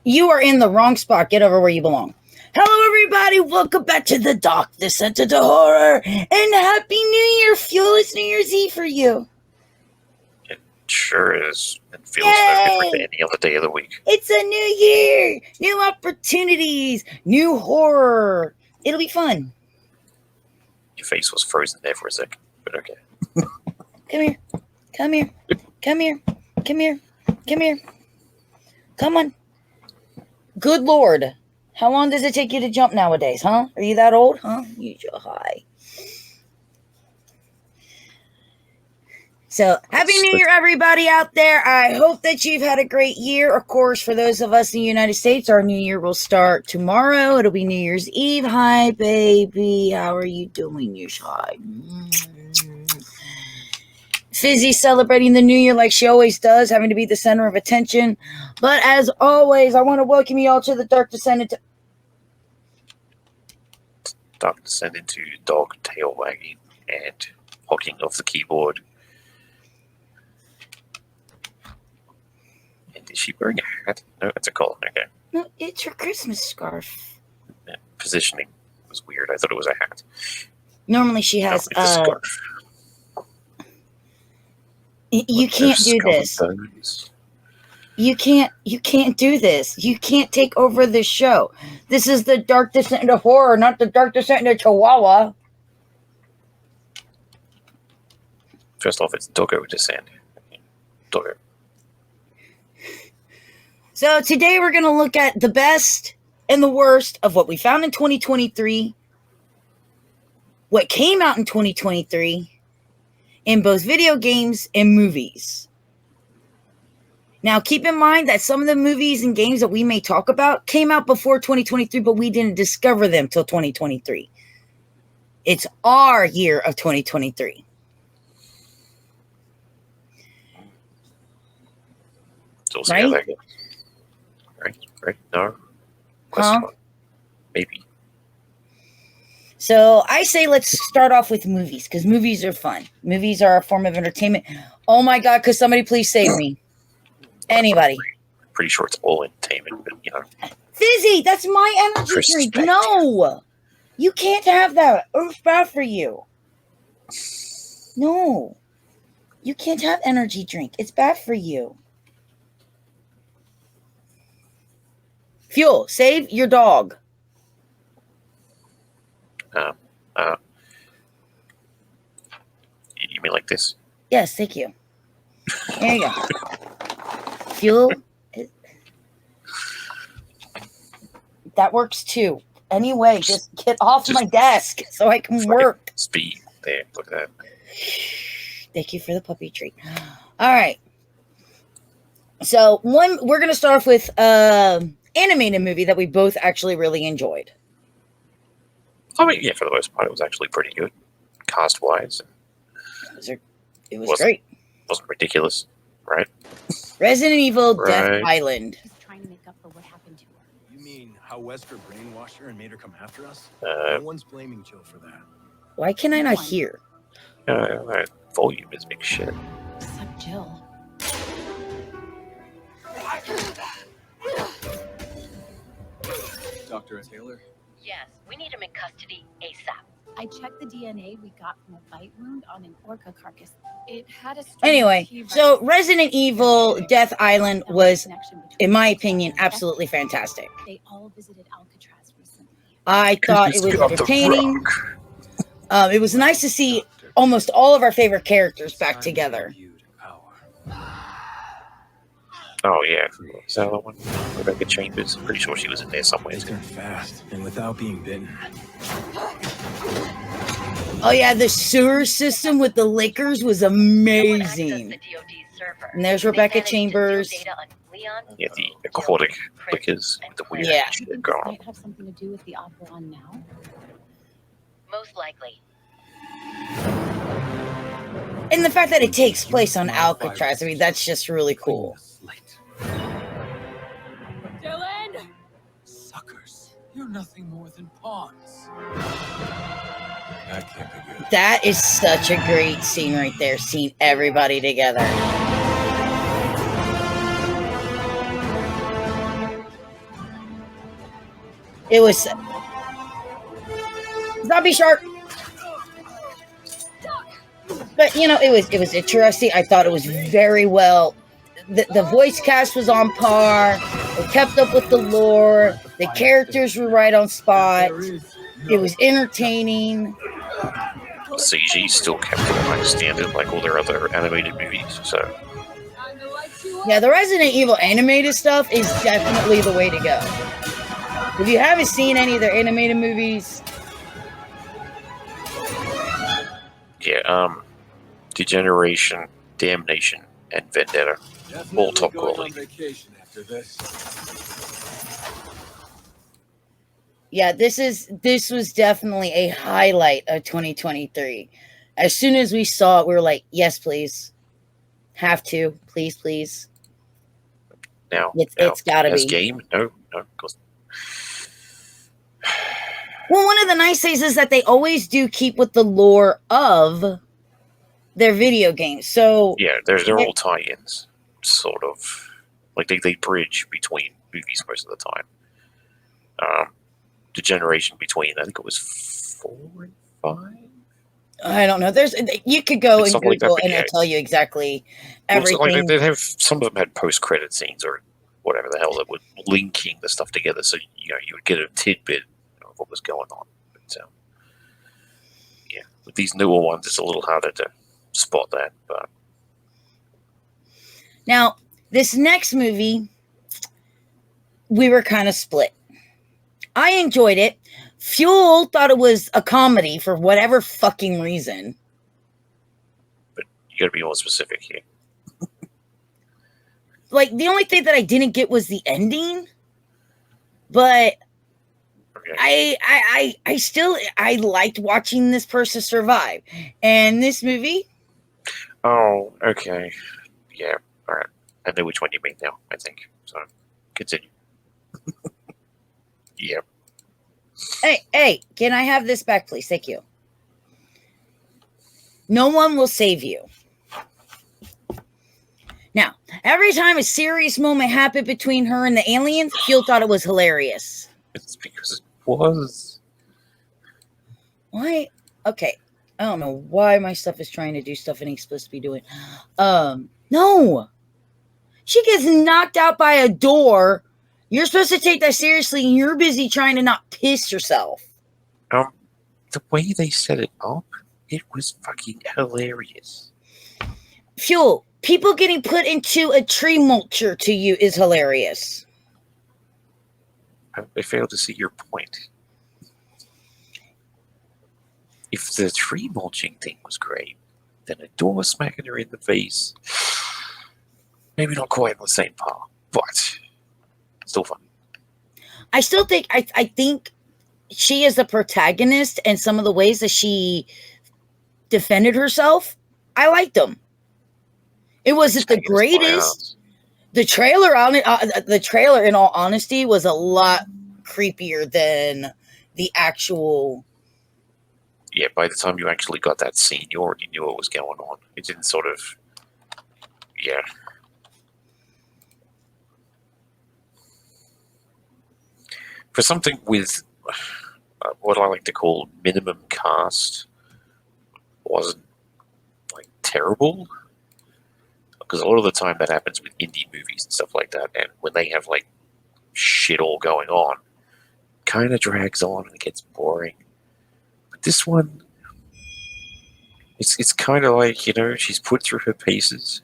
You are in the wrong spot. Get over where you belong. Hello, everybody. Welcome back to the Dark Descent into Horror. And Happy New Year. It's New Year's Eve for you. It sure is. It feels no different than any other day of the week. It's a new year. New opportunities. New horror. It'll be fun. Your face was frozen there for a second, but okay. Come here. Come here. Come here. Come here. Come here. Come on. Good Lord. How long does it take you to jump nowadays, huh? Are you that old, huh? You're high. So, Happy New Year, everybody out there. I hope that you've had a great year. Of course, for those of us in the United States, our New Year will start tomorrow. It'll be New Year's Eve. Hi, baby. How are you doing? You're shy. Fizzy celebrating the new year like she always does, having to be the center of attention. But as always, I want to welcome you all to the Dark Descent into dog tail wagging and hocking off the keyboard. And is she wearing a hat? No, it's a collar. Okay. No, it's her Christmas scarf. Yeah, positioning was weird. I thought it was a hat. Normally she has a scarf. You can't do this. You can't do this. You can't take over this show. This is the Dark Descent into Horror, not the Dark Descent into Chihuahua. First off, it's Doggo Descent. Doggo. So today we're going to look at the best and the worst of what we found in 2023, what came out in 2023, in both video games and movies. Now, keep in mind that some of the movies and games that we may talk about came out before 2023, but we didn't discover them till 2023. It's our year of 2023. So we'll see how that goes. Right? No? Question mark. Maybe. So I say let's start off with movies, because movies are fun. Movies are a form of entertainment. Oh my God, could somebody please save me? Anybody. Pretty sure it's all entertainment, but you know. Fizzy, that's my energy drink. No. You can't have that. It's bad for you. No. You can't have energy drink. It's bad for you. Fuel, save your dog. You mean like this? Yes, thank you. There you go. Fuel. That works too. Anyway, just get off my desk so I can work. Speed. There, look at that. Thank you for the puppy treat. All right. So we're going to start off with animated movie that we both actually really enjoyed. I mean, yeah, for the most part, it was actually pretty good, cast-wise. It was great. Wasn't ridiculous, right? Resident Evil Death Island. She's trying to make up for what happened to her. You mean how Wesker brainwashed her and made her come after us? No one's blaming Jill for that. Why can I not hear? That volume is big shit. Except Jill. Dr. Taylor? Yes, we need him in custody ASAP. I checked the DNA we got from a bite wound on an orca carcass. It had a Anyway, so Resident Evil Death Island was, in my opinion, absolutely fantastic. They all visited Alcatraz recently. I thought it was entertaining. It was nice to see almost all of our favorite characters back together. Oh yeah, is that the one? Rebecca Chambers. I'm pretty sure she was in there somewhere. It's going fast and without being bitten. Oh yeah, the sewer system with the Lakers was amazing. And there's Rebecca Chambers. Yeah, the aquatic Lakers with the weird shit going on. Might have something to do with the opera on now. Most likely. And the fact that it takes place on Alcatraz, I mean, that's just really cool. Dylan! Suckers. You're nothing more than pawns. That can't be good. That is such a great scene right there, seeing everybody together. It was zombie shark. But it was interesting. I thought it was very well. The voice cast was on par. It kept up with the lore. The characters were right on spot. It was entertaining. CG still kept to a high standard like all their other animated movies. So yeah, the Resident Evil animated stuff is definitely the way to go. If you haven't seen any of their animated movies, yeah, Degeneration, Damnation, and Vendetta, all top quality. Yeah, this was definitely a highlight of 2023. As soon as we saw it, we were like, yes, please. Have to. Please. Now, it's gotta be. game? No, of course. Well, one of the nice things is that they always do keep with the lore of their video games. So yeah, they're all tie-ins, sort of. Like they bridge between movies most of the time. The generation between, I think it was 4 and 5. I don't know. You could go and Google like that, and it'll tell you exactly everything. Well, like they have, some of them had post-credit scenes or whatever the hell that were linking the stuff together, so you would get a tidbit of what was going on. But yeah, with these newer ones, it's a little harder to spot that. But now, this next movie, we were kind of split. I enjoyed it. Fuel thought it was a comedy for whatever fucking reason. But you gotta be more specific here. Like, the only thing that I didn't get was the ending. But okay. I liked watching this person survive. And this movie? Oh, okay. Yeah, alright. I know which one you mean now, I think. So, continue. Yeah. Hey, can I have this back, please? Thank you. No one will save you. Now, every time a serious moment happened between her and the aliens, Fuel thought it was hilarious. It's because it was. Why? Okay. I don't know why my stuff is trying to do stuff it ain't supposed to be doing. No. She gets knocked out by a door. You're supposed to take that seriously, and you're busy trying to not piss yourself. The way they set it up, it was fucking hilarious. Fuel, people getting put into a tree mulcher to you is hilarious. I fail to see your point. If the tree mulching thing was great, then a door smacking her in the face, maybe not quite on the same par, but still fun. I still think I think she is the protagonist, and some of the ways that she defended herself, I liked them. It wasn't the greatest. The trailer, in all honesty, was a lot creepier than the actual. Yeah, by the time you actually got that scene, you already knew what was going on. It didn't sort of. Yeah. For something with what I like to call minimum cast, wasn't like terrible. Because a lot of the time that happens with indie movies and stuff like that, and when they have like shit all going on, kind of drags on and it gets boring. But this one, it's kind of like, she's put through her paces.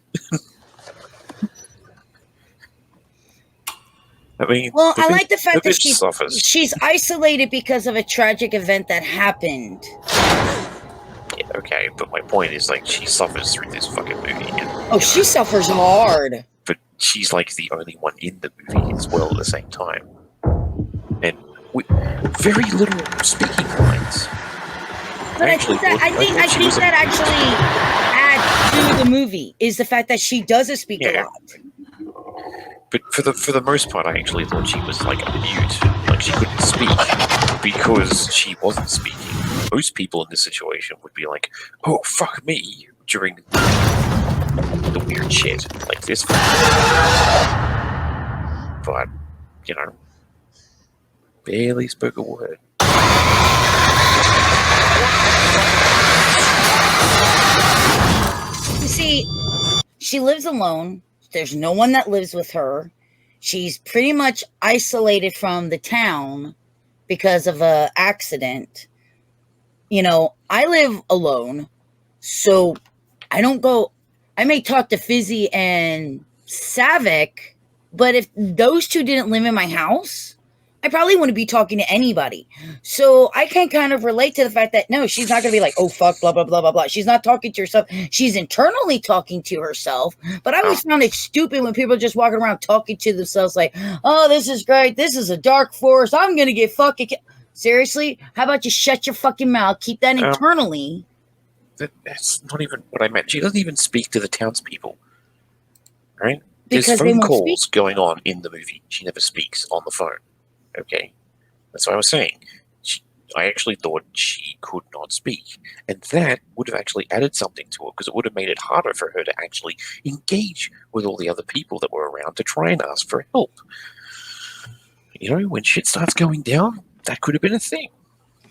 I mean, well, I like the fact that suffers. She's isolated because of a tragic event that happened. Yeah, okay, but my point is, like, she suffers through this fucking movie. She suffers hard. But she's, like, the only one in the movie as well at the same time. And with very little speaking lines. But I think that actually adds to the movie, is the fact that she doesn't speak a lot. But for the most part, I actually thought she was, like, mute. Like, she couldn't speak because she wasn't speaking. Most people in this situation would be like, oh, fuck me, during the weird shit like this. But, Barely spoke a word. You see, she lives alone. There's no one that lives with her. She's pretty much isolated from the town because of a accident. You know, I live alone, so I don't go. I may talk to Fizzy and Savick, but if those two didn't live in my house, I probably wouldn't be talking to anybody. So I can kind of relate to the fact that no, she's not going to be like, oh, fuck, blah, blah, blah, blah, blah. She's not talking to herself. She's internally talking to herself. But I always found it stupid when people are just walking around talking to themselves like, oh, this is great. This is a dark forest. I'm going to get fucking. Seriously? How about you shut your fucking mouth? Keep that internally. That's not even what I meant. She doesn't even speak to the townspeople. Right? Because There's they phone won't calls going on in the movie. She never speaks on the phone. Okay? That's what I was saying. I actually thought she could not speak. And that would have actually added something to her because it would have made it harder for her to actually engage with all the other people that were around to try and ask for help. You know, when shit starts going down, that could have been a thing.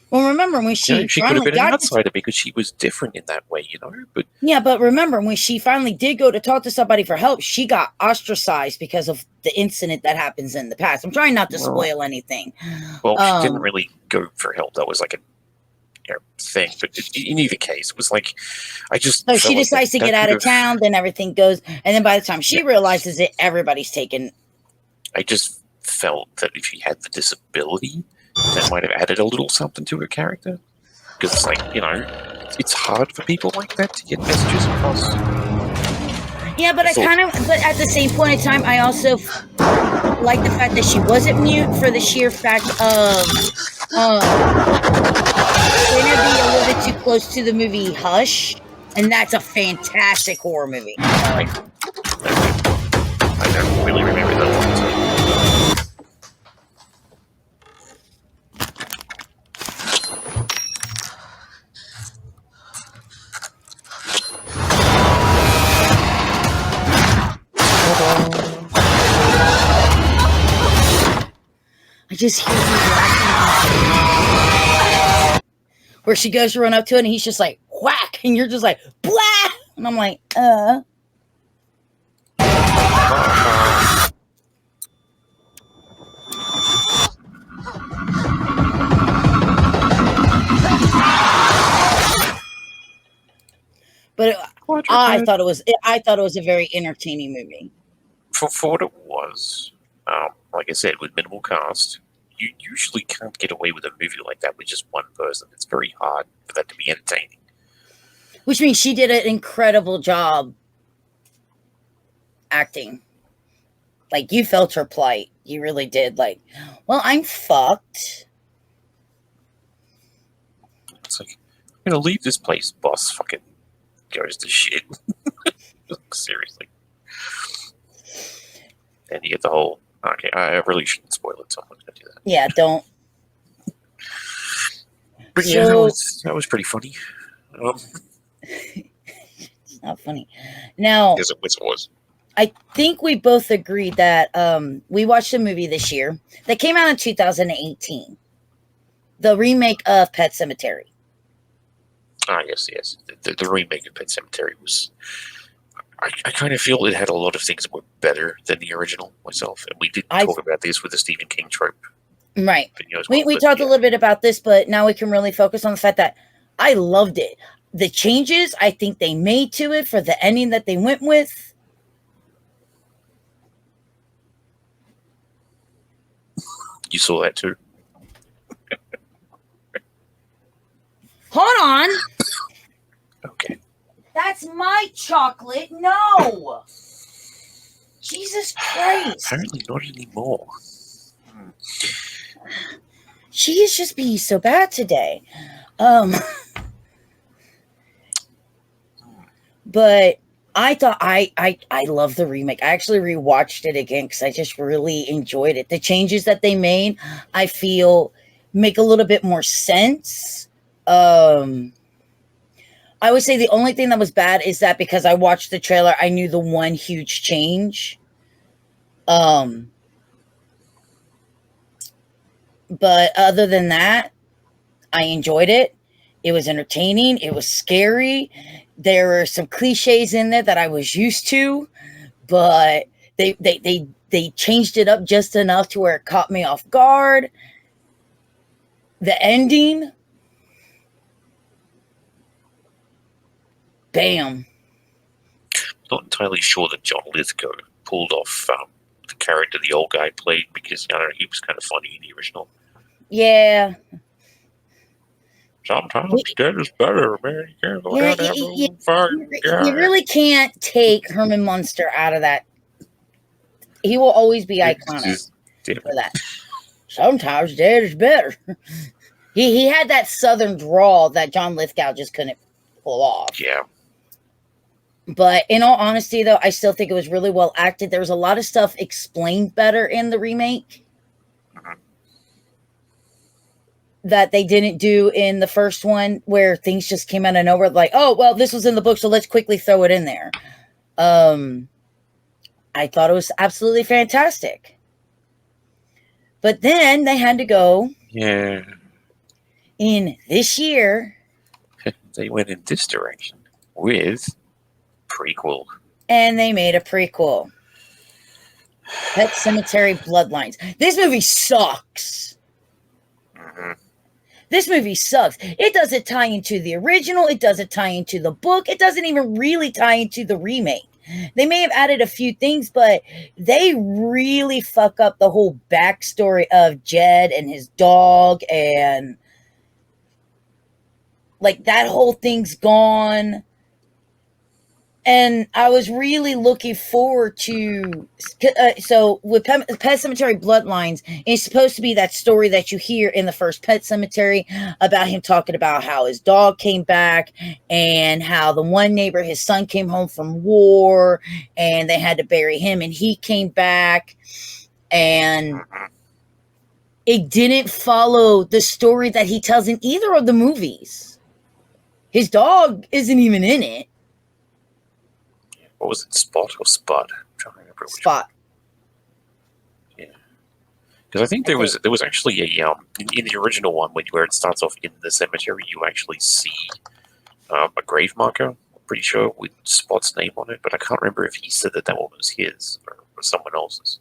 Well, remember when She could have been an outsider because she was different in that way, you know. But yeah, but remember when she finally did go to talk to somebody for help, she got ostracized because of the incident that happens in the past. I'm trying not to spoil anything. Well, she didn't really go for help. That was like a thing. But in either case, it was like I just. So she decides to get out of town. Then everything goes, and then by the time she realizes it, everybody's taken. I just felt that if she had the disability, that might have added a little something to her character. Because it's like, you know, it's hard for people like that to get messages across. Yeah, but but at the same point in time, I also like the fact that she wasn't mute for the sheer fact of going to be a little bit too close to the movie Hush, and that's a fantastic horror movie. I don't really remember that one. I just hear you laughing. Where she goes to run up to it and he's just like, whack! And you're just like, blah! And I'm like, But I thought it was a very entertaining movie. For what it was, like I said, with minimal cast, you usually can't get away with a movie like that with just one person. It's very hard for that to be entertaining. Which means she did an incredible job acting. Like, you felt her plight. You really did. Like, well, I'm fucked. It's like, I'm going to leave this place, boss fucking goes to shit. Seriously. And you get the whole, okay, I really shouldn't spoil it, so I'm not going to do that. Yeah, don't. But yeah, that was pretty funny. It's not funny. Now, yes, it was. I think we both agreed that we watched a movie this year that came out in 2018. The remake of Pet Sematary. Ah, yes. The remake of Pet Sematary was... I kind of feel it had a lot of things that were better than the original myself. And we did talk about this with the Stephen King trope. Right. We talked a little bit about this, but now we can really focus on the fact that I loved it. The changes I think they made to it for the ending that they went with. You saw that too? Hold on. Okay. That's my chocolate. No. Jesus Christ. Apparently not anymore. She is just being so bad today. But I thought I love the remake. I actually rewatched it again because I just really enjoyed it. The changes that they made, I feel, make a little bit more sense. I would say the only thing that was bad is that because I watched the trailer, I knew the one huge change. But other than that, I enjoyed it. It was entertaining. It was scary. There were some cliches in there that I was used to, but they changed it up just enough to where it caught me off guard. The ending, bam. Not entirely sure that John Lithgow pulled off the character the old guy played because I don't know, he was kind of funny in the original. Yeah. Sometimes dead is better, man. You can't go Yeah, down that road and fight. you really can't take Herman Munster out of that. He will always be iconic for that. Sometimes dead is better. He had that southern drawl that John Lithgow just couldn't pull off. Yeah. But in all honesty, though, I still think it was really well acted. There was a lot of stuff explained better in the remake that they didn't do in the first one, where things just came out of nowhere. Like, oh, well, this was in the book, so let's quickly throw it in there. I thought it was absolutely fantastic. But then they had to go. Yeah. In this year. They went in this direction with prequel. And they made a prequel. Pet Sematary Bloodlines. This movie sucks. Mm-hmm. This movie sucks. It doesn't tie into the original. It doesn't tie into the book. It doesn't even really tie into the remake. They may have added a few things, but they really fuck up the whole backstory of Jed and his dog, and like that whole thing's gone. And I was really looking forward to, so with Pet Sematary Bloodlines, it's supposed to be that story that you hear in the first Pet Sematary about him talking about how his dog came back and how the one neighbor, his son came home from war and they had to bury him and he came back, and it didn't follow the story that he tells in either of the movies. His dog isn't even in it. What was it, Spot or Spud? I'm trying to remember which Spot. one. Yeah, because I think there was actually a in the original one where it starts off in the cemetery, you actually see a grave marker. I'm pretty sure with Spot's name on it, but I can't remember if he said that one was his or someone else's.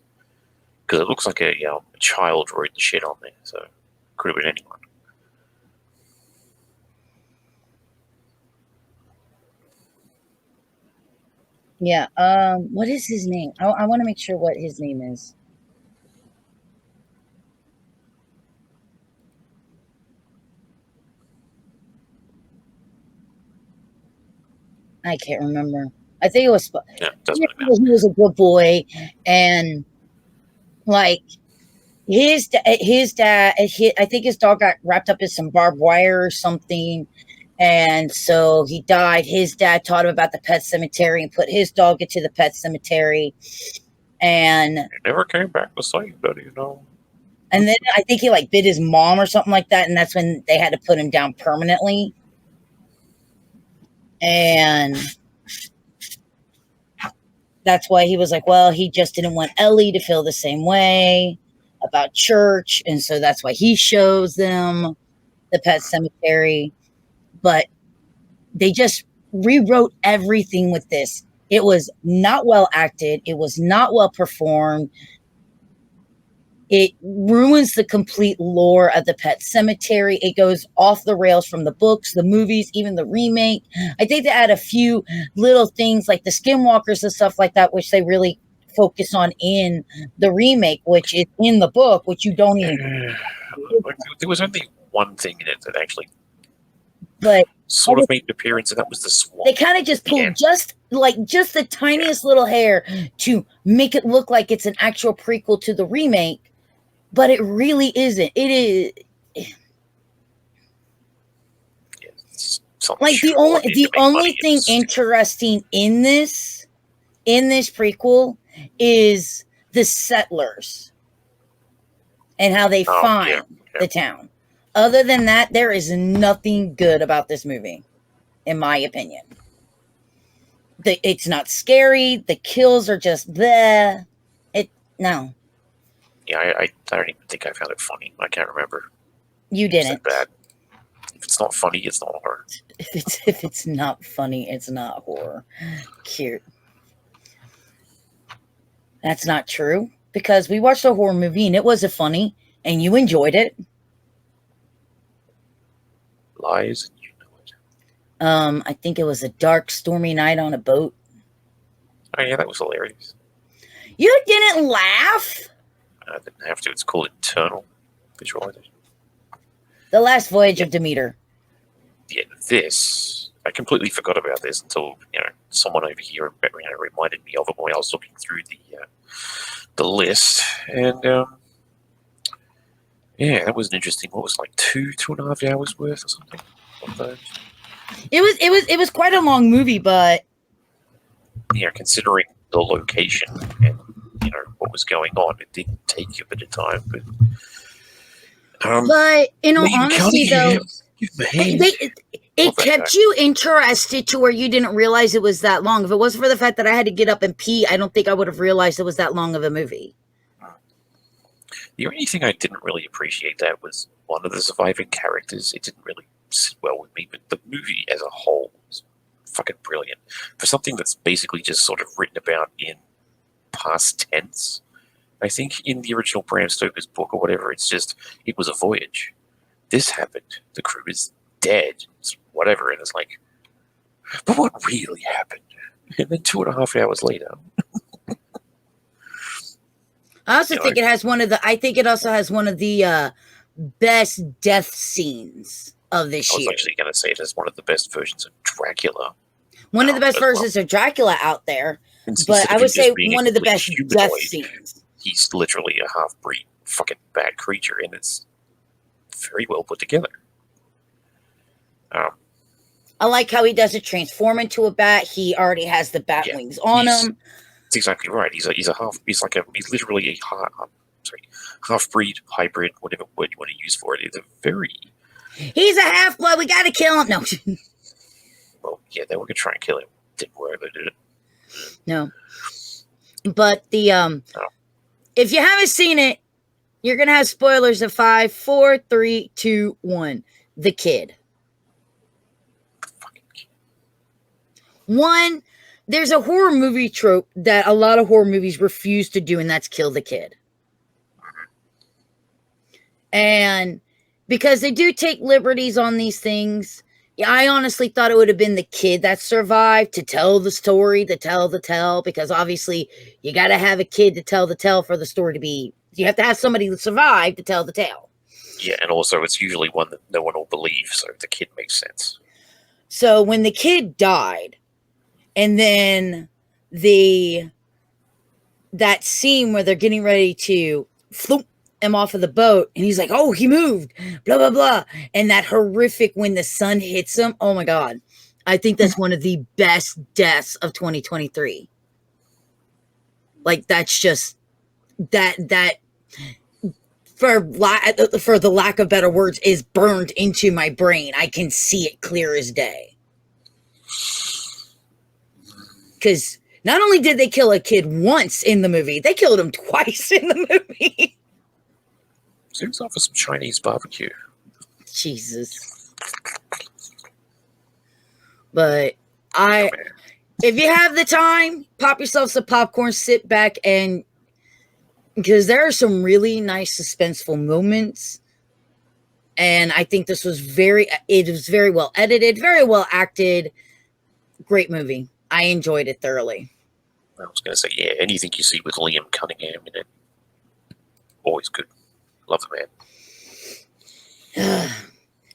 Because it looks like a child wrote the shit on there, so it could have been anyone. Yeah. What is his name? I want to make sure what his name is. I can't remember. I think it was. Yeah, doesn't really matter. He was a good boy, and like his dad. I think his dog got wrapped up in some barbed wire or something. And so he died. His dad taught him about the pet cemetery and put his dog into the pet cemetery. And He never came back the same, you know. And then I think he like bit his mom or something like that. And that's when they had to put him down permanently. And that's why he was like, well, he just didn't want Ellie to feel the same way about church. And so that's why he shows them the pet cemetery. But they just rewrote everything with this. It was not well acted. It was not well performed. It ruins the complete lore of the pet cemetery. It goes off the rails from the books, the movies, even the remake. I think they add a few little things like the skinwalkers and stuff like that, which they really focus on in the remake, which is in the book, which you don't even. There was only one thing in it that actually but sort of made an appearance, and that was the swamp. They kind of just pulled just the tiniest little hair to make it look like it's an actual prequel to the remake, but it really isn't. It is like the only thing interesting in this prequel is the settlers and how they find the town. Other than that, there is nothing good about this movie, in my opinion. It's not scary. The kills are just bleh. No. Yeah, I don't even think I found it funny. I can't remember. You It's didn't. that bad. If it's not funny, it's not horror. If it's not funny, it's not horror. Cute. That's not true, because we watched a horror movie and it wasn't funny, and you enjoyed it. Lies, and you know it. I think it was a dark, stormy night on a boat. Oh yeah, that was hilarious. You didn't laugh. I didn't have to. It's called internal visualization. The Last Voyage of Demeter. Yeah, this I completely forgot about this until someone over here reminded me of it when I was looking through the list, and yeah, that was an interesting. What was it, like 2.5 hours worth or something? Of those. It was quite a long movie, but Yeah, considering the location and what was going on, it did take you a bit of time, but in all Liam honesty, though, Cunningham, it kept you interested to where you didn't realize it was that long. If it wasn't for the fact that I had to get up and pee, I don't think I would have realized it was that long of a movie. The only thing I didn't really appreciate that was one of the surviving characters. It didn't really sit well with me, but the movie as a whole was fucking brilliant. For something that's basically just sort of written about in past tense, I think in the original Bram Stoker's book or whatever, it was a voyage. This happened. The crew is dead. It's whatever. And it's like, but what really happened? And then 2.5 hours later. I also think it has I think it also has one of the best death scenes of this year. I was actually going to say it has one of the best versions of Dracula. One of the best versions of Dracula out there. But I would say one of the best death scenes. He's literally a half-breed fucking bad creature, and it's very well put together. I like how he doesn't transform into a bat. He already has the bat wings on him. That's exactly right. He's literally a half-breed, hybrid, whatever word you want to use for it. He's a half-blood. We got to kill him. No. Well, yeah, they were going to try and kill him. Didn't work. They did it. No. But if you haven't seen it, you're going to have spoilers of 5, 4, 3, 2, 1. The Kid. One, there's a horror movie trope that a lot of horror movies refuse to do, and that's kill the kid. And because they do take liberties on these things, I honestly thought it would have been the kid that survived to tell the story, to tell the tale, because obviously you got to have a kid to tell the tale for the story to be, you have to have somebody that survived to tell the tale. Yeah, and also it's usually one that no one will believe, so the kid makes sense. So when the kid died, and then that scene where they're getting ready to float him off of the boat, and he's like, oh, he moved, blah, blah, blah. And that horrific when the sun hits him. Oh my God. I think that's one of the best deaths of 2023. Like, that's just that for the lack of better words is burned into my brain. I can see it clear as day. Because not only did they kill a kid once in the movie, they killed him twice in the movie. Seems off for some Chinese barbecue. Jesus. But if you have the time, pop yourself some popcorn, sit back, and because there are some really nice suspenseful moments. And I think it was very well edited, very well acted. Great movie. I enjoyed it thoroughly. I was going to say, yeah, anything you see with Liam Cunningham in it, always good. Love the man.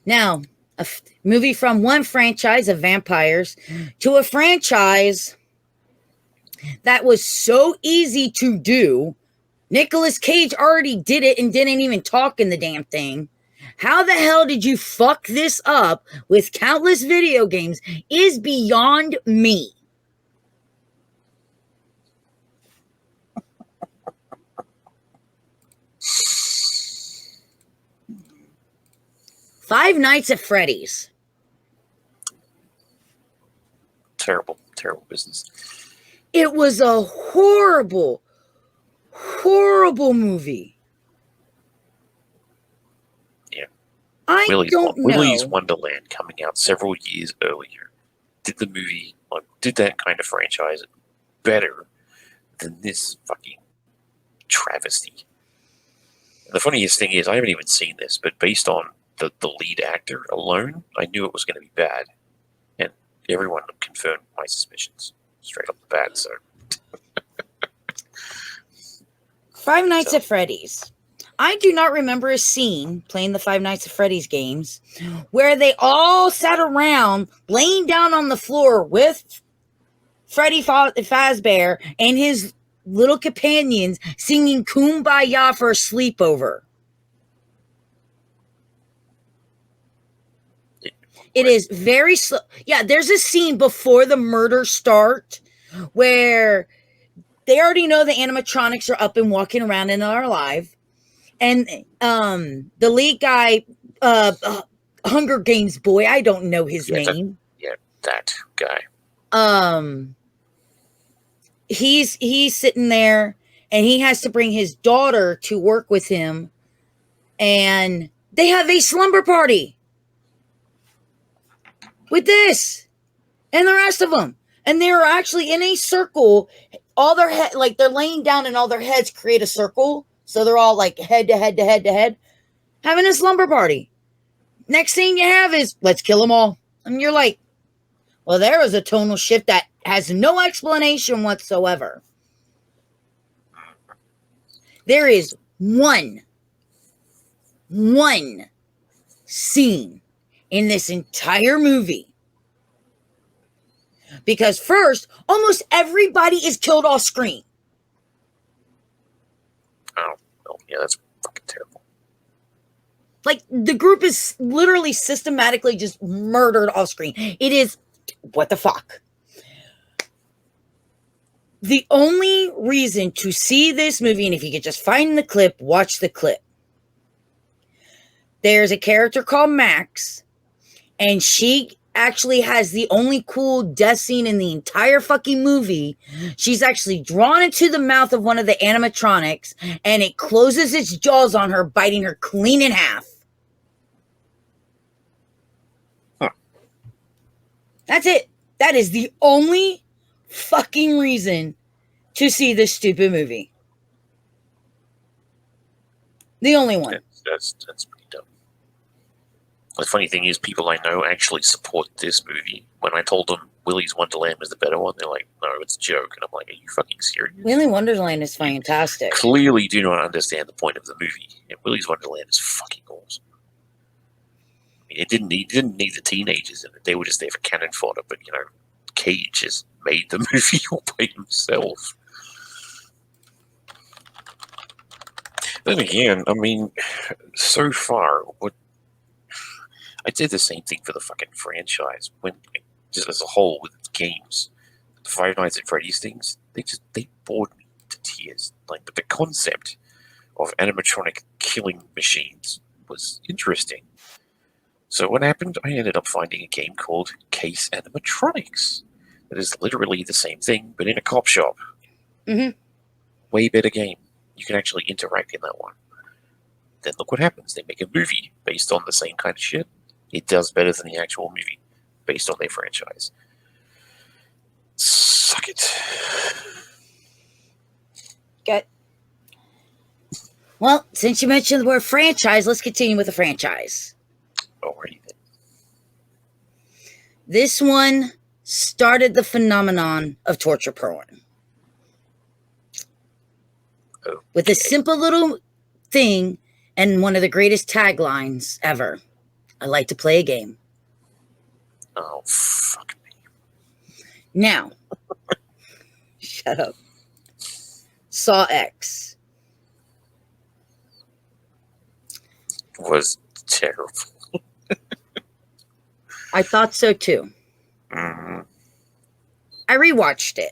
Now, a movie from one franchise of vampires to a franchise that was so easy to do. Nicolas Cage already did it and didn't even talk in the damn thing. How the hell did you fuck this up with countless video games is beyond me. Five Nights at Freddy's. Terrible business. It was a horrible, horrible movie. I don't Willy's know. Wonderland coming out several years earlier did the movie, did that kind of franchise better than this fucking travesty. And the funniest thing is, I haven't even seen this, but based on the lead actor alone, I knew it was going to be bad. And everyone confirmed my suspicions straight off the bat, so. Five Nights at Freddy's. I do not remember a scene playing the Five Nights at Freddy's games where they all sat around laying down on the floor with Freddy Fazbear and his little companions singing Kumbaya for a sleepover. It is very slow. Yeah, there's a scene before the murder start where they already know the animatronics are up and walking around and are alive. And the lead guy, Hunger Games boy, I don't know his name. That guy. He's sitting there and he has to bring his daughter to work with him, and they have a slumber party with this and the rest of them, and they're actually in a circle. All their head, like they're laying down, and all their heads create a circle, so they're all like head to head to head to head, having a slumber party. Next thing you have is let's kill them all, and you're like, well, there was a tonal shift that has no explanation whatsoever. There is one scene in this entire movie. Because first, almost everybody is killed off screen. Oh, yeah, that's fucking terrible. Like, the group is literally systematically just murdered off screen. It is, what the fuck? The only reason to see this movie, and if you could just find the clip, watch the clip. There's a character called Max, and she actually has the only cool death scene in the entire fucking movie. She's actually drawn into the mouth of one of the animatronics, and it closes its jaws on her, biting her clean in half. Huh. That's it. That is the only fucking reason to see this stupid movie. The only one. That's pretty dumb. The funny thing is, people I know actually support this movie. When I told them Willy's Wonderland was the better one, they're like, no, it's a joke. And I'm like, are you fucking serious? Willy Wonderland is fantastic. Clearly do not understand the point of the movie. And Willy's Wonderland is fucking awesome. I mean, it didn't need the teenagers in it. They were just there for cannon fodder. But, Cage just made the movie all by himself. Then again, I mean, so far, I did the same thing for the fucking franchise. When just as a whole with games, the Five Nights at Freddy's things, they bored me to tears. But the concept of animatronic killing machines was interesting. So what happened? I ended up finding a game called Case Animatronics. That is literally the same thing, but in a cop shop. Mm-hmm. Way better game. You can actually interact in that one. Then look what happens. They make a movie based on the same kind of shit. It does better than the actual movie based on their franchise. Suck it. Good. Well, since you mentioned the word franchise, let's continue with the franchise. Alrighty then. This one started the phenomenon of torture porn. Okay. With a simple little thing and one of the greatest taglines ever. I like to play a game. Oh, fuck me. Now, shut up. Saw X. Was terrible. I thought so too. Mm-hmm. I rewatched it.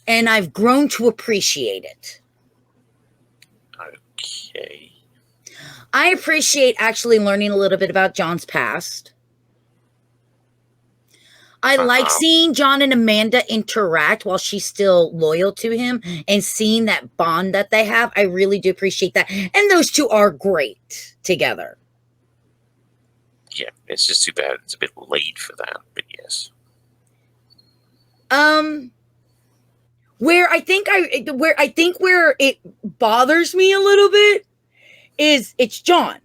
And I've grown to appreciate it. Okay. I appreciate actually learning a little bit about John's past. I like seeing John and Amanda interact while she's still loyal to him and seeing that bond that they have. I really do appreciate that. And those two are great together. Yeah, it's just too bad it's a bit late for that, but yes. Where it bothers me a little bit is it's John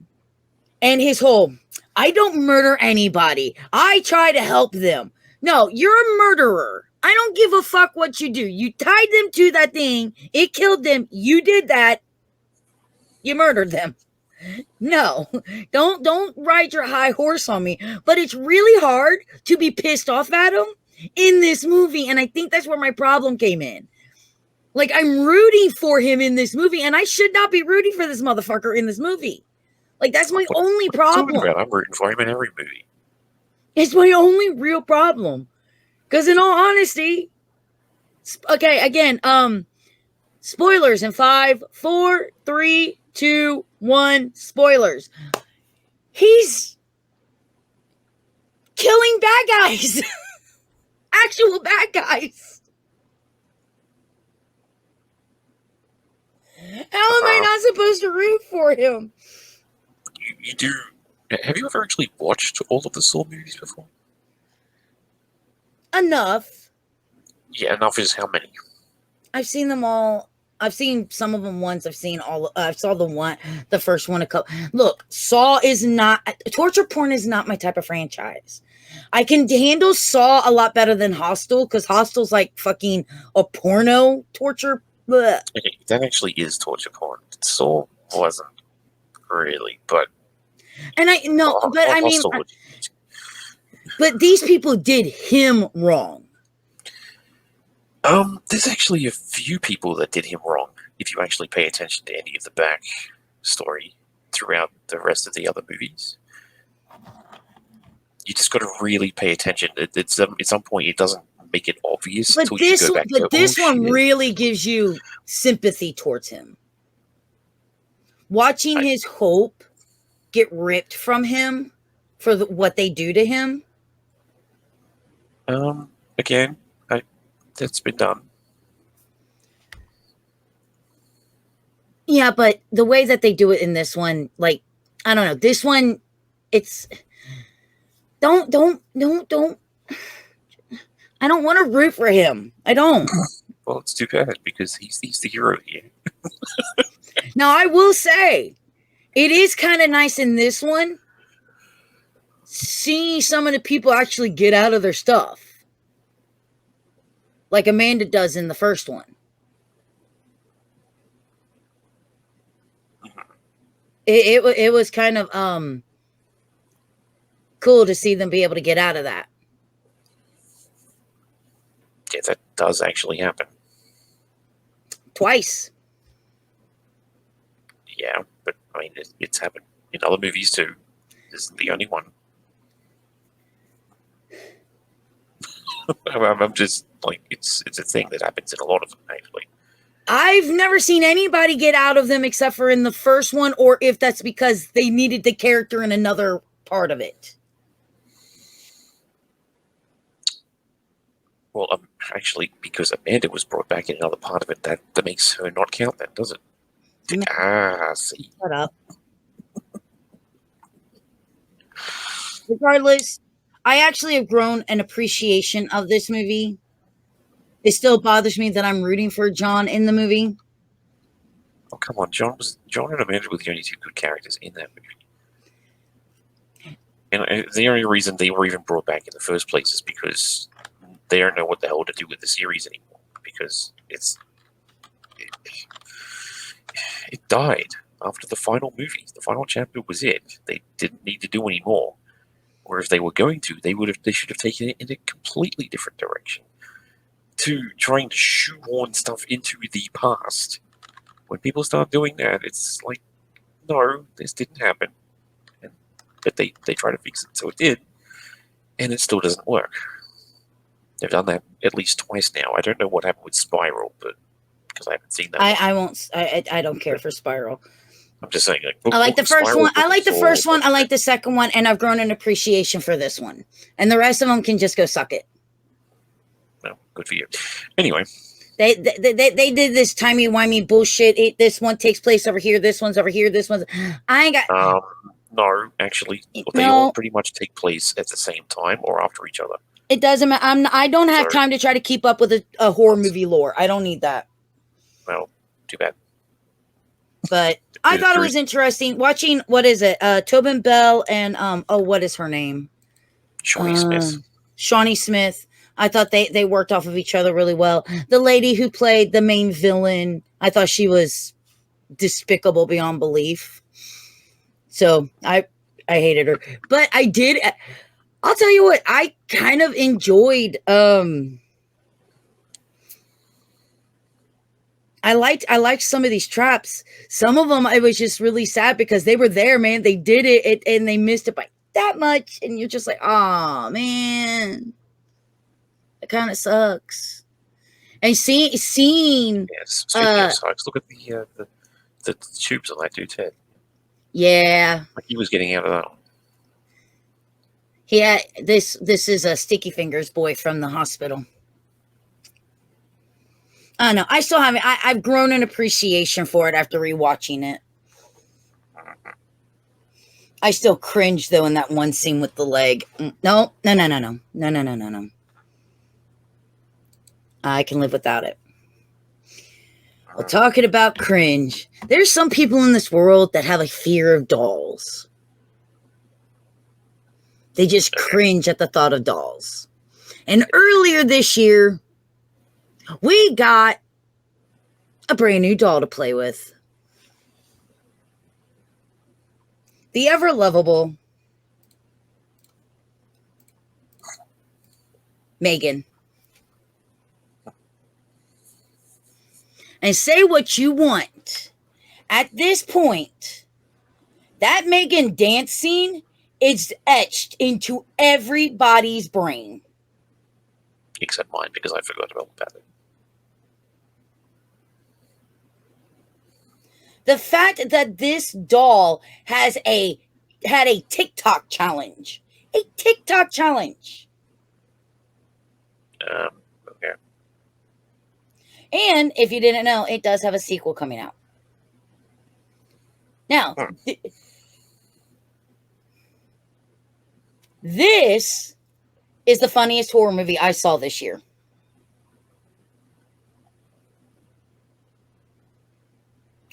and his whole, I don't murder anybody. I try to help them. No, you're a murderer. I don't give a fuck what you do. You tied them to that thing. It killed them. You did that. You murdered them. No, don't ride your high horse on me. But it's really hard to be pissed off at him in this movie. And I think that's where my problem came in. Like, I'm rooting for him in this movie, and I should not be rooting for this motherfucker in this movie. Like, that's my only problem. I'm rooting for him in every movie. It's my only real problem. Because in all honesty, okay, again, spoilers in 5, 4, 3, 2, 1, spoilers. He's killing bad guys. Actual bad guys. How am I not supposed to root for him? You do. Have you ever actually watched all of the Saw movies before? Enough. Yeah, enough is how many? I've seen them all. I've seen some of them once. I've seen all. I saw the first one a couple. Look, Saw is not torture porn. Is not my type of franchise. I can handle Saw a lot better than Hostel because Hostel's like fucking a porno torture. Blech. Okay, that actually is torture porn. Saw wasn't really, but and I no, but I mean, but these people did him wrong. There's actually a few people that did him wrong. If you actually pay attention to any of the back story throughout the rest of the other movies, you just got to really pay attention. At some point, it doesn't make it obvious. But this one really gives you sympathy towards him. Watching his hope get ripped from him for what they do to him. Again, that's been done. Yeah, but the way that they do it in this one, like, I don't know. This one, it's don't. I don't want to root for him. I don't. Well, it's too bad because he's the hero here. Now, I will say, it is kind of nice in this one seeing some of the people actually get out of their stuff. Like Amanda does in the first one. It was kind of cool to see them be able to get out of that. Yeah, that does actually happen. Twice. Yeah, but I mean, it's happened in other movies too. This isn't the only one. I'm just like, it's a thing that happens in a lot of them, actually. I've never seen anybody get out of them except for in the first one, or if that's because they needed the character in another part of it. Well, actually, because Amanda was brought back in another part of it, that makes her not count then, does it? See. Shut up. Regardless, I actually have grown an appreciation of this movie. It still bothers me that I'm rooting for John in the movie. Oh, come on. John and Amanda were the only two good characters in that movie. And the only reason they were even brought back in the first place is because they don't know what the hell to do with the series anymore. Because it died after the final movie. The final chapter was it. They didn't need to do any more. Or if they were going to, they should have taken it in a completely different direction. To trying to shoehorn stuff into the past. When people start doing that, it's like, no, this didn't happen. But they try to fix it, so it did. And it still doesn't work. They've done that at least twice now. I don't know what happened with Spiral, but because I haven't seen that. I won't. I don't care for Spiral. I'm just saying, like, I like the first Spiral, one. I like the Sword, first one. I like the second one, and I've grown an appreciation for this one. And the rest of them can just go suck it. No, good for you. Anyway, They did this timey-wimey bullshit. This one takes place over here. This one's over here. This one's... I ain't got... no, actually, they No. all pretty much take place at the same time or after each other. It doesn't matter. I don't have Sorry. time to try to keep up with a horror movie lore. I don't need that. Well, too bad. But I thought it was interesting watching, what is it? Tobin Bell and, what is her name? Shawnee Smith. Shawnee Smith. I thought they worked off of each other really well. The lady who played the main villain, I thought she was despicable beyond belief. So I hated her. But I'll tell you what, I kind of enjoyed I liked some of these traps. Some of them, it was just really sad because they were there, man. They did it and they missed it by that much. And you're just like, oh, man. It kind of sucks. And seeing Yes, speaking of sucks, look at the tubes on that dude's head. Yeah. Like he was getting out of that one. Yeah, this is a Sticky Fingers boy from the hospital. I don't know. I still haven't. I've grown an appreciation for it after rewatching it. I still cringe though in that one scene with the leg. No. I can live without it. Well, talking about cringe, there's some people in this world that have a fear of dolls. They just cringe at the thought of dolls. And earlier this year, we got a brand new doll to play with. The ever lovable Megan. And say what you want. At this point, that Megan dance scene is etched into everybody's brain. Except mine, because I forgot about it. The fact that this doll had a TikTok challenge. A TikTok challenge. Okay. And if you didn't know, it does have a sequel coming out. Now, this is the funniest horror movie I saw this year.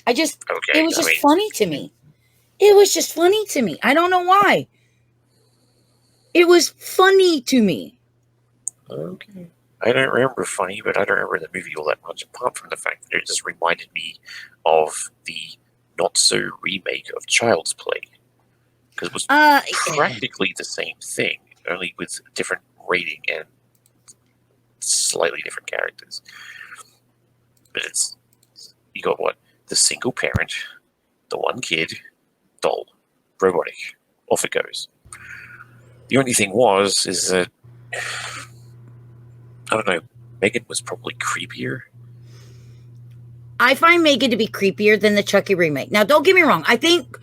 It was just funny to me. It was just funny to me. I don't know why. It was funny to me. Okay. I don't remember funny, but I don't remember the movie all that much, apart from the fact that it just reminded me of the not-so remake of Child's Play. Because it was practically the same thing, only with a different rating and slightly different characters. But you got what? The single parent, the one kid, doll, robotic, off it goes. The only thing is that, I don't know, Megan was probably creepier. I find Megan to be creepier than the Chucky remake. Now, don't get me wrong. I think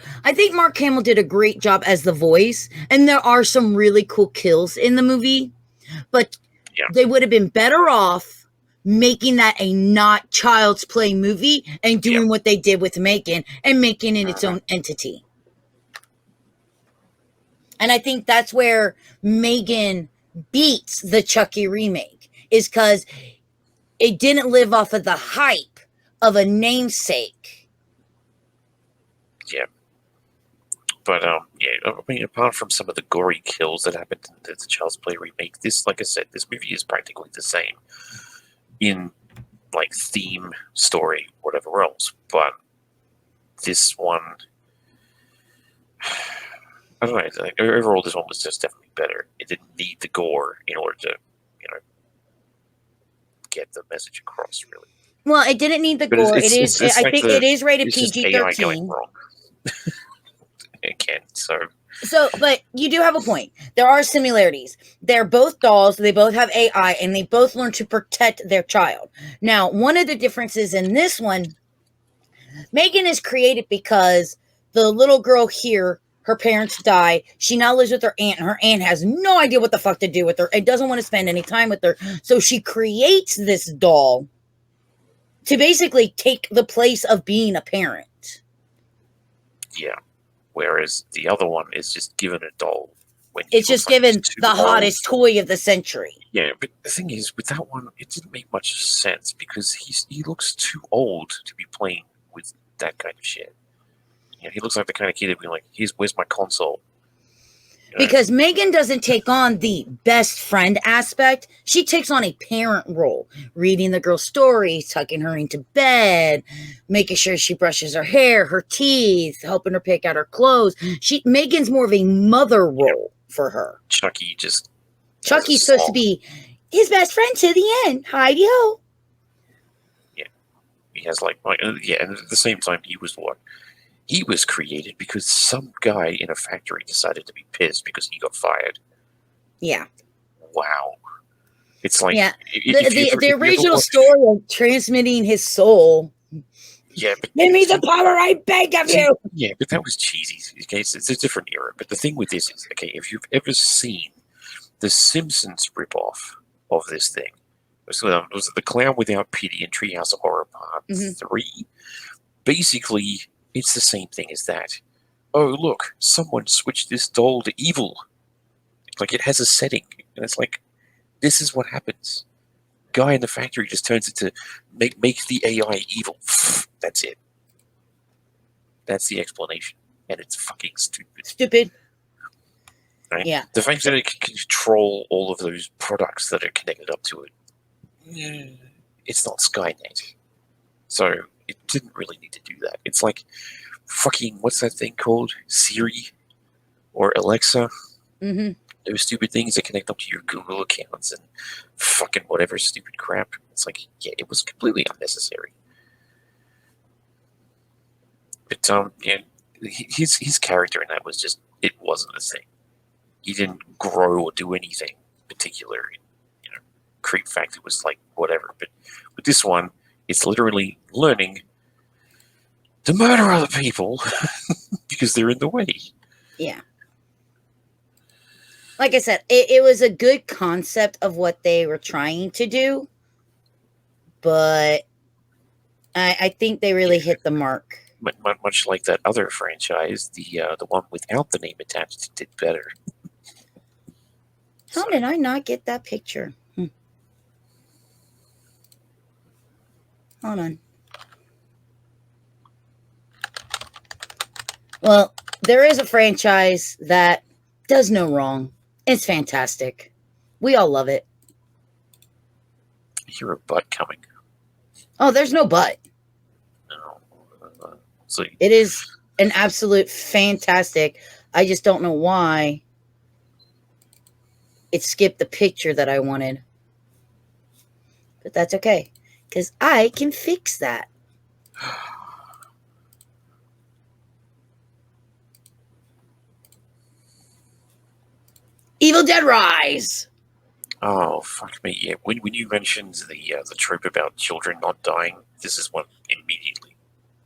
Mark Hamill did a great job as the voice, and there are some really cool kills in the movie, but they would have been better off making that a not Child's Play movie and doing what they did with Megan and making it its own entity. And I think that's where Megan beats the Chucky remake, is because it didn't live off of the hype of a namesake. Yeah. But, I mean, apart from some of the gory kills that happened in the Child's Play remake, this, like I said, this movie is practically the same in, like, theme, story, whatever else. But this one, I don't know, like, overall this one was just definitely better. It didn't need the gore in order to, get the message across, really. Well, it didn't need the gore. I think it is rated PG-13. Again, so, but you do have a point. There are similarities. They're both dolls. They both have AI, and they both learn to protect their child. Now, one of the differences in this one, Megan is created because the little girl here, her parents die. She now lives with her aunt, and her aunt has no idea what the fuck to do with her and doesn't want to spend any time with her. So she creates this doll to basically take the place of being a parent. Yeah. Whereas the other one is just given a doll. When It's just given the hottest toy of the century. Yeah, but the thing is, with that one, it didn't make much sense because he looks too old to be playing with that kind of shit. You know, he looks like the kind of kid that'd be like, where's my console? You know? Because Megan doesn't take on the best friend aspect. She takes on a parent role, reading the girl's stories, tucking her into bed, making sure she brushes her hair, her teeth, helping her pick out her clothes. Megan's more of a mother role for her. Chucky's supposed to be his best friend to the end. Heidi-ho. Yeah. He has and at the same time, he was created because some guy in a factory decided to be pissed because he got fired. Yeah. Wow. It's like... Yeah. The original story of transmitting his soul. Yeah, but... Give me the power, I beg of you! Yeah, but that was cheesy. Okay, it's a different era. But the thing with this is, okay, if you've ever seen the Simpsons ripoff of this thing, was The Clown Without Pity and Treehouse of Horror Part 3, basically... it's the same thing as that. Oh, look, someone switched this doll to evil. Like, it has a setting. And it's like, this is what happens. Guy in the factory just turns it to make the AI evil. That's it. That's the explanation. And it's fucking stupid. Stupid. Right? Yeah. The fact that it can control all of those products that are connected up to it, it's not Skynet. So... it didn't really need to do that. It's like fucking, what's that thing called? Siri or Alexa? Mm-hmm. Those stupid things that connect up to your Google accounts and fucking whatever stupid crap. It's like, yeah, it was completely unnecessary. But yeah, his character in that was just, it wasn't a thing. He didn't grow or do anything particular. You know, creep factor was like whatever. But with this one, it's literally learning to murder other people because they're in the way. Yeah. Like I said, it was a good concept of what they were trying to do, but I think they really hit the mark. Much like that other franchise, the one without the name attached did better. How did I not get that picture? Hold on. Well, there is a franchise that does no wrong. It's fantastic. We all love it. I hear a butt coming. Oh, there's no but. No. It is an absolute fantastic. I just don't know why it skipped the picture that I wanted. But that's okay, because I can fix that. Evil Dead Rise. Oh, fuck me. Yeah, when you mentioned the trope about children not dying, this is what immediately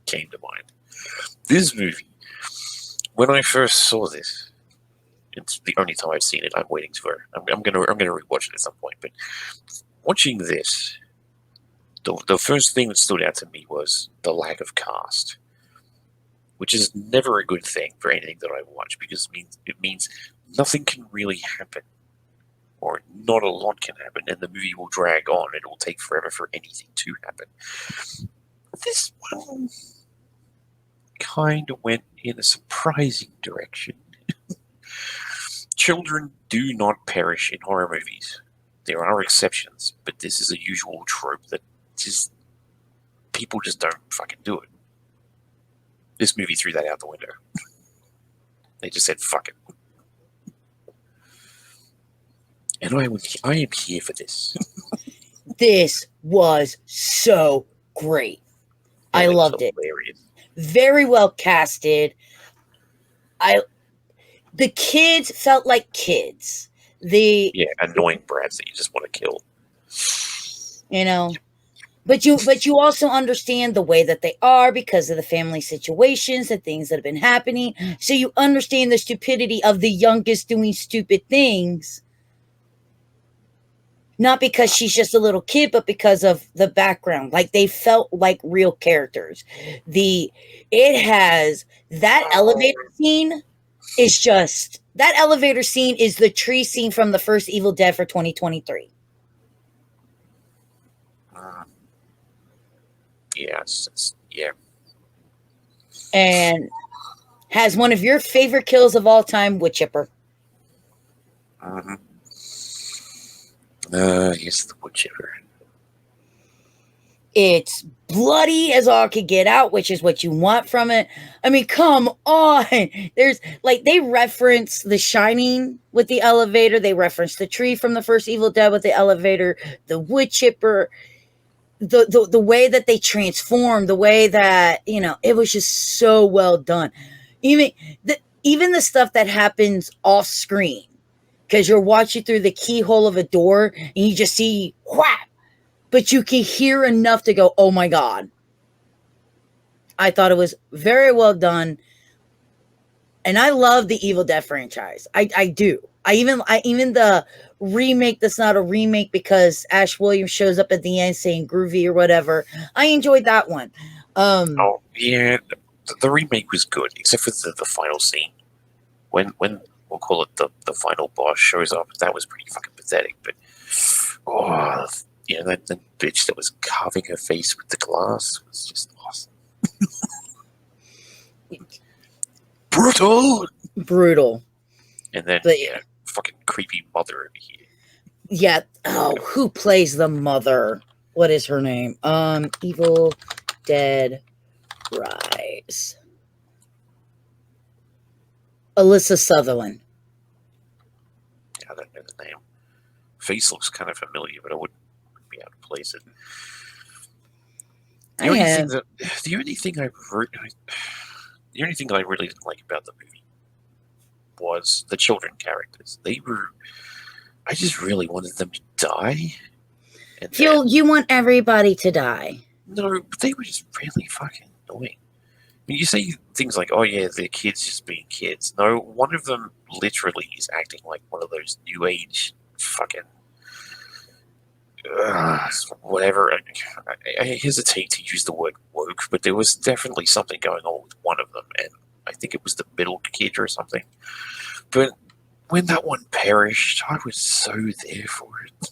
came to mind. This movie, when I first saw this, it's the only time I've seen it. I'm waiting for. I'm gonna rewatch it at some point. But watching this, the first thing that stood out to me was the lack of cast, which is never a good thing for anything that I watch because it means nothing can really happen, or not a lot can happen, and the movie will drag on. It will take forever for anything to happen. This one kind of went in a surprising direction. Children do not perish in horror movies. There are exceptions, but this is a usual trope that just people just don't fucking do it. This movie threw that out the window. They just said, fuck it. And I am here for this. This was so great. I loved it. Very well casted. The kids felt like kids. Yeah, annoying brats that you just want to kill. You know, But you also understand the way that they are because of the family situations and things that have been happening. So you understand the stupidity of the youngest doing stupid things. Not because she's just a little kid, but because of the background. Like they felt like real characters. It has that elevator scene is just that elevator scene is the tree scene from the first Evil Dead for 2023. Yeah, yeah. And has one of your favorite kills of all time, Wood Chipper. Mm-hmm. Yes, the wood chipper. It's bloody as all could get out, which is what you want from it. I mean, come on. There's like they reference The Shining with the elevator. They reference the tree from the first Evil Dead with the elevator, the wood chipper, the way that they transform, the way that, you know, it was just so well done. Even the stuff that happens off screen, because you're watching through the keyhole of a door and you just see whap, but you can hear enough to go, oh my God. I thought it was very well done. And I love the Evil Dead franchise. I do. I even the remake that's not a remake because Ash Williams shows up at the end saying groovy or whatever. I enjoyed that one. Oh yeah, the remake was good, except for the final scene. When we'll call it the final boss shows up, that was pretty fucking pathetic. But that bitch that was carving her face with the glass was just awesome. Brutal. And then fucking creepy mother over here. Yeah. Oh, who plays the mother? What is her name? Evil Dead Rise. Alyssa Sutherland. I don't know the name. Face looks kind of familiar, but I wouldn't be able to place it. The only thing I really didn't like about the movie was the children characters. I just really wanted them to die. And You want everybody to die. No, but they were just really fucking annoying. I mean, you say things like, oh yeah, they're kids just being kids. No, one of them literally is acting like one of those new age fucking whatever. I hesitate to use the word woke, but there was definitely something going on with one of them, and I think it was the middle kid or something. But when that one perished, I was so there for it.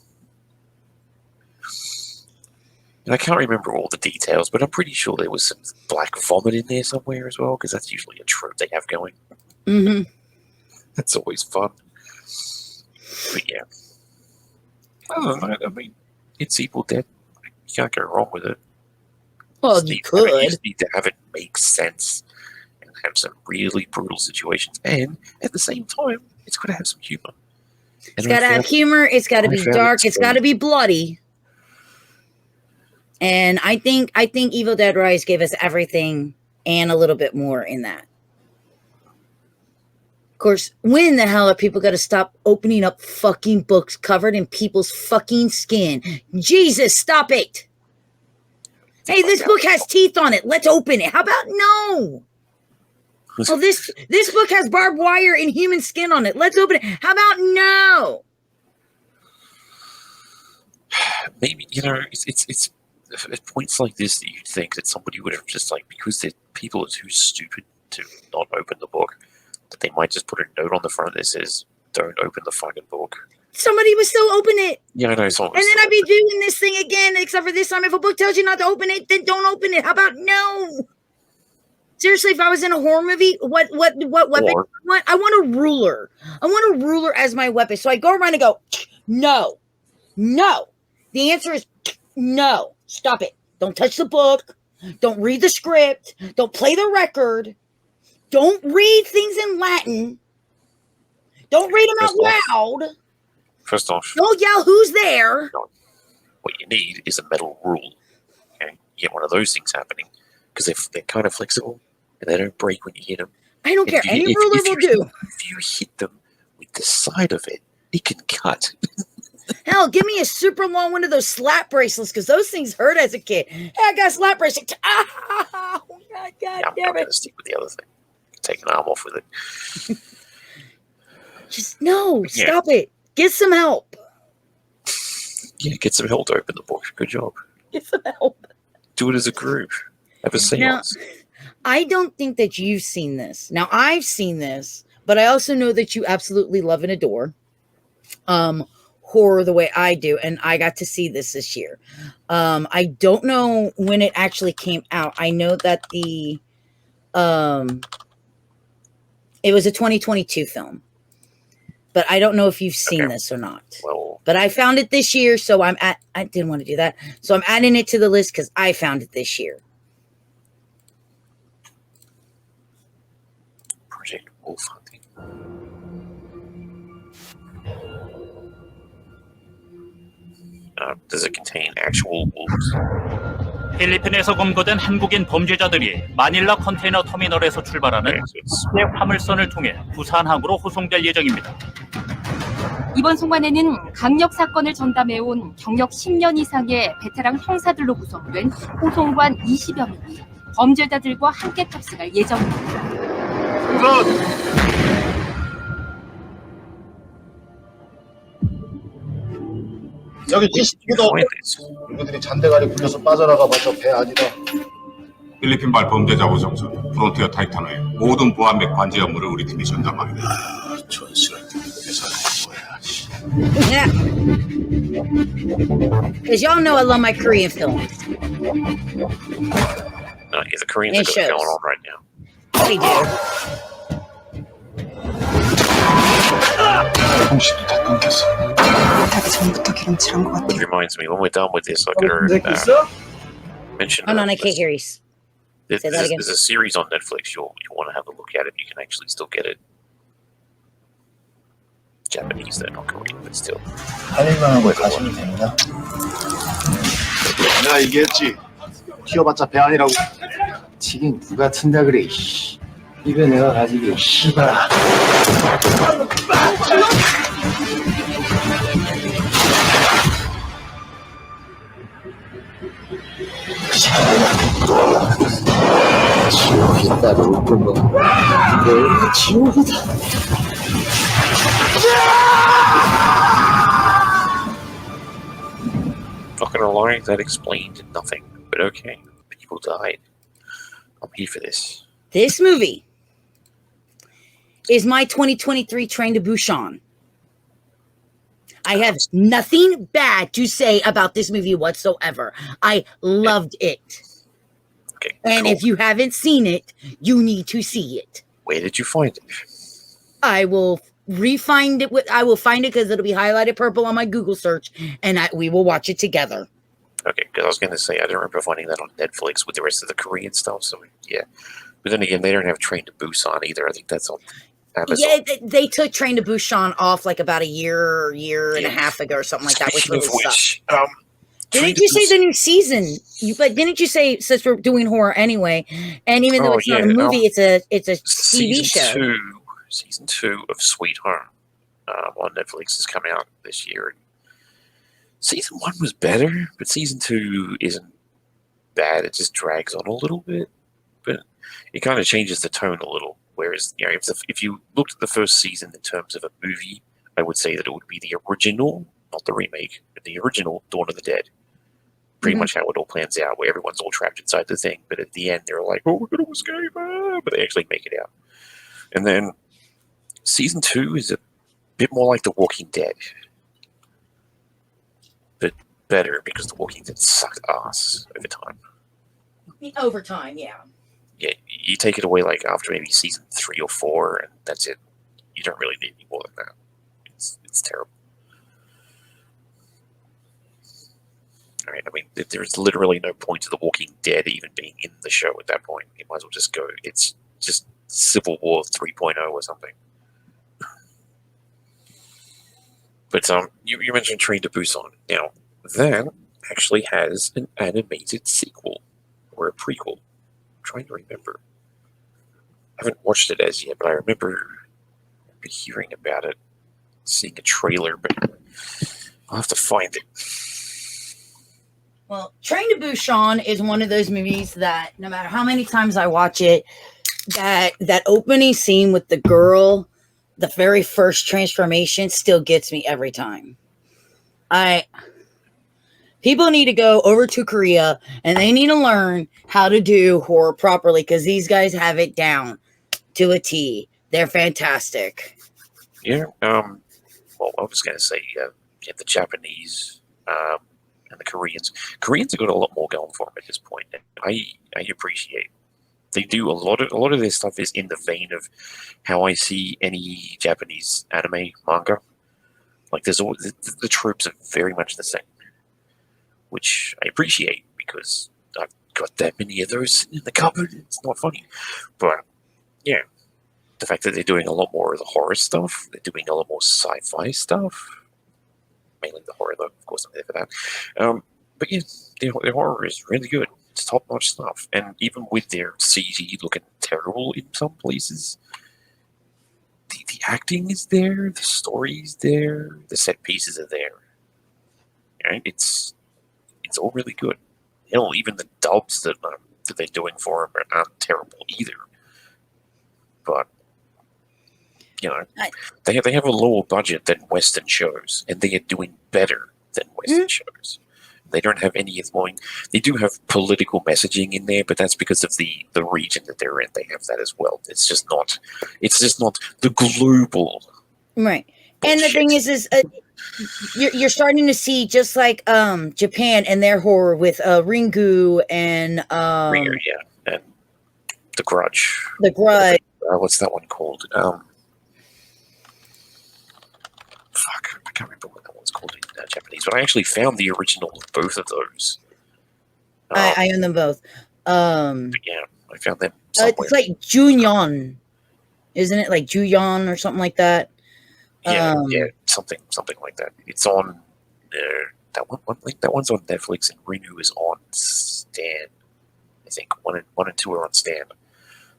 And I can't remember all the details, but I'm pretty sure there was some black vomit in there somewhere as well, because that's usually a trope they have going. Mm-hmm. That's always fun. But yeah. I don't know. I mean, it's Evil Dead. You can't go wrong with it. Well, you could. You just need to have it make sense and have some really brutal situations. And at the same time, it's got to have some humor. It's got to have humor. It's got to be dark. It's got to be bloody. And I think Evil Dead Rise gave us everything and a little bit more in that. Of course, when the hell are people going to stop opening up fucking books covered in people's fucking skin? Jesus, stop it. Hey, this book has teeth on it. Let's open it. How about no? Oh, this book has barbed wire and human skin on it. Let's open it. How about no? Maybe, it's at points like this that you'd think that somebody would have just because people are too stupid to not open the book, that they might just put a note on the front that says, don't open the fucking book. Somebody would still open it. Yeah, I know. And then I'd be doing this thing again, except for this time, if a book tells you not to open it, then don't open it. How about no? Seriously, if I was in a horror movie, what weapon do I want? I want a ruler. I want a ruler as my weapon. So I go around and go, no. The answer is no. Stop it. Don't touch the book. Don't read the script. Don't play the record. Don't read things in Latin. Don't read them out loud. First off, don't yell who's there. What you need is a metal rule. Okay? You get one of those things happening because they're kind of flexible and they don't break when you hit them. I don't care. Any ruler will do. If you hit them with the side of it, it can cut. Hell, give me a super long one of those slap bracelets because those things hurt as a kid. Hey, I got a slap bracelet. Ah, oh, God Yeah, I'm damn going it. to stick with the other thing. Take an arm off with it. Just no, Yeah. stop it. Get some help. Yeah, get some help to open the book. Good job. Get some help. Do it as a group. Have a seance. I don't think that you've seen this. Now, I've seen this, but I also know that you absolutely love and adore horror the way I do, and I got to see this year. I don't know when it actually came out. I know that it was a 2022 film, but I don't know if you've seen this or not. Well, but I found it this year, so I didn't want to do that, so I'm adding it to the list because I found it this year. Project Wolf Hunting. Does it contain actual wolves? 필리핀에서 검거된 한국인 범죄자들이 마닐라 컨테이너 터미널에서 출발하는 Okay, so it's 국제 화물선을 통해 부산항으로 호송될 예정입니다. 이번 송환에는 강력 사건을 전담해온 경력 10년 이상의 베테랑 형사들로 구성된 호송관 20여 명이 범죄자들과 함께 탑승할 예정입니다. 여기 we CCTV도 find this. 우리들이 잔대가리 굴려서 빠져나가봤자 배 아니다. 필리핀발 범죄자 호송선 프론티어 타이탄의 모든 보안맥 관제 업무를 우리 팀이 전담합니다. 존스를 회사를 뭐야. Yeah. Because y'all know I love my Korean films. No, yeah, the Koreans It are going shows. on right now. They do. 통신이 다 끊겼어. 하기 전부터 기름칠한 것 Which 같아요. reminds me, when we're done with this, I could mention. Hold on, I can't hear you. Say that again. There's a series on Netflix. You want to have a look at it. You can actually still get it. Japanese, though, not Korean, but still. 한일만 하고 가시면 됩니다. 내가 얘기했지. 튀어봤자 배 아니라고. 튀긴 누가 튄다 그래. 입에 내가 가지게. 씨발아. 지옥이 따로 없구만. 내가 지옥이다. Not gonna lie, that explained nothing. But okay, people died. I'm here for this. This movie is my 2023 Train to Busan. I have nothing bad to say about this movie whatsoever. I loved it. Okay, And cool. if you haven't seen it, you need to see it. Where did you find it? I will re-find it. I will find it because it'll be highlighted purple on my Google search, and we will watch it together. Okay, because I was going to say, I don't remember finding that on Netflix with the rest of the Korean stuff, so yeah. But then again, they don't have Train to Busan either. I think that's on Amazon. Yeah, they took Train to Busan off like about a year and a half ago or something like that, which Speaking really of sucked. which, Didn't you say the new season? But didn't you say, since we're doing horror anyway, and even though it's not a movie, it's a TV show. Season 2 of Sweet Home on Netflix is coming out this year. Season 1 was better, but season 2 isn't bad. It just drags on a little bit, but it kind of changes the tone a little. Whereas, you know, if you looked at the first season in terms of a movie, I would say that it would be the original, not the remake, but the original Dawn of the Dead. Pretty much how it all plans out, where everyone's all trapped inside the thing, but at the end they're like, "Oh, we're going to escape!" But they actually make it out. And then season 2 is a bit more like The Walking Dead, but better because The Walking Dead sucked ass over time. Over time, yeah. Yeah, you take it away like after maybe season 3 or 4, and that's it. You don't really need any more than that. It's terrible. I mean, there's literally no point to The Walking Dead even being in the show at that point. You might as well just go. It's just Civil War 3.0 or something. But you mentioned Train to Busan. Now, that actually has an animated sequel or a prequel. I'm trying to remember. I haven't watched it as yet, but I remember hearing about it, seeing a trailer. But I'll have to find it. Well, Train to Busan is one of those movies that no matter how many times I watch it, that opening scene with the girl, the very first transformation still gets me every time. People need to go over to Korea and they need to learn how to do horror properly because these guys have it down to a T. They're fantastic. Yeah. Well, I was going to say, the Japanese and the Koreans. Koreans have got a lot more going for them at this point. And I appreciate. They do a lot of their stuff is in the vein of how I see any Japanese anime manga. Like there's always, the tropes are very much the same, which I appreciate because I've got that many of those in the cupboard. It's not funny, but yeah, the fact that they're doing a lot more of the horror stuff, they're doing a lot more sci-fi stuff, mainly the horror though. Of course, I'm there for that. But yeah, their horror is really good. It's top-notch stuff, and even with their CG looking terrible in some places, the acting is there, the story is there, the set pieces are there. Right? It's all really good. Hell, even the dubs that they're doing for them aren't terrible either. But you know, they have a lower budget than Western shows, and they are doing better than Western shows. They don't have any of the. They do have political messaging in there, but that's because of the region that they're in. They have that as well. It's just not the global. Right. Bullshit. And the thing is you're starting to see just like Japan and their horror with Ringu and Ringu, yeah, and The Grudge. The Grudge. What's that one called? Fuck, I can't remember what that one's called in Japanese, but I actually found the original of both of those. I own them both. Yeah, I found them somewhere. It's like Junyon, isn't it? Like Juyon or something like that. Yeah, something like that. It's on that one. I think that one's on Netflix, and Ringu is on Stan. I think one and two are on Stan.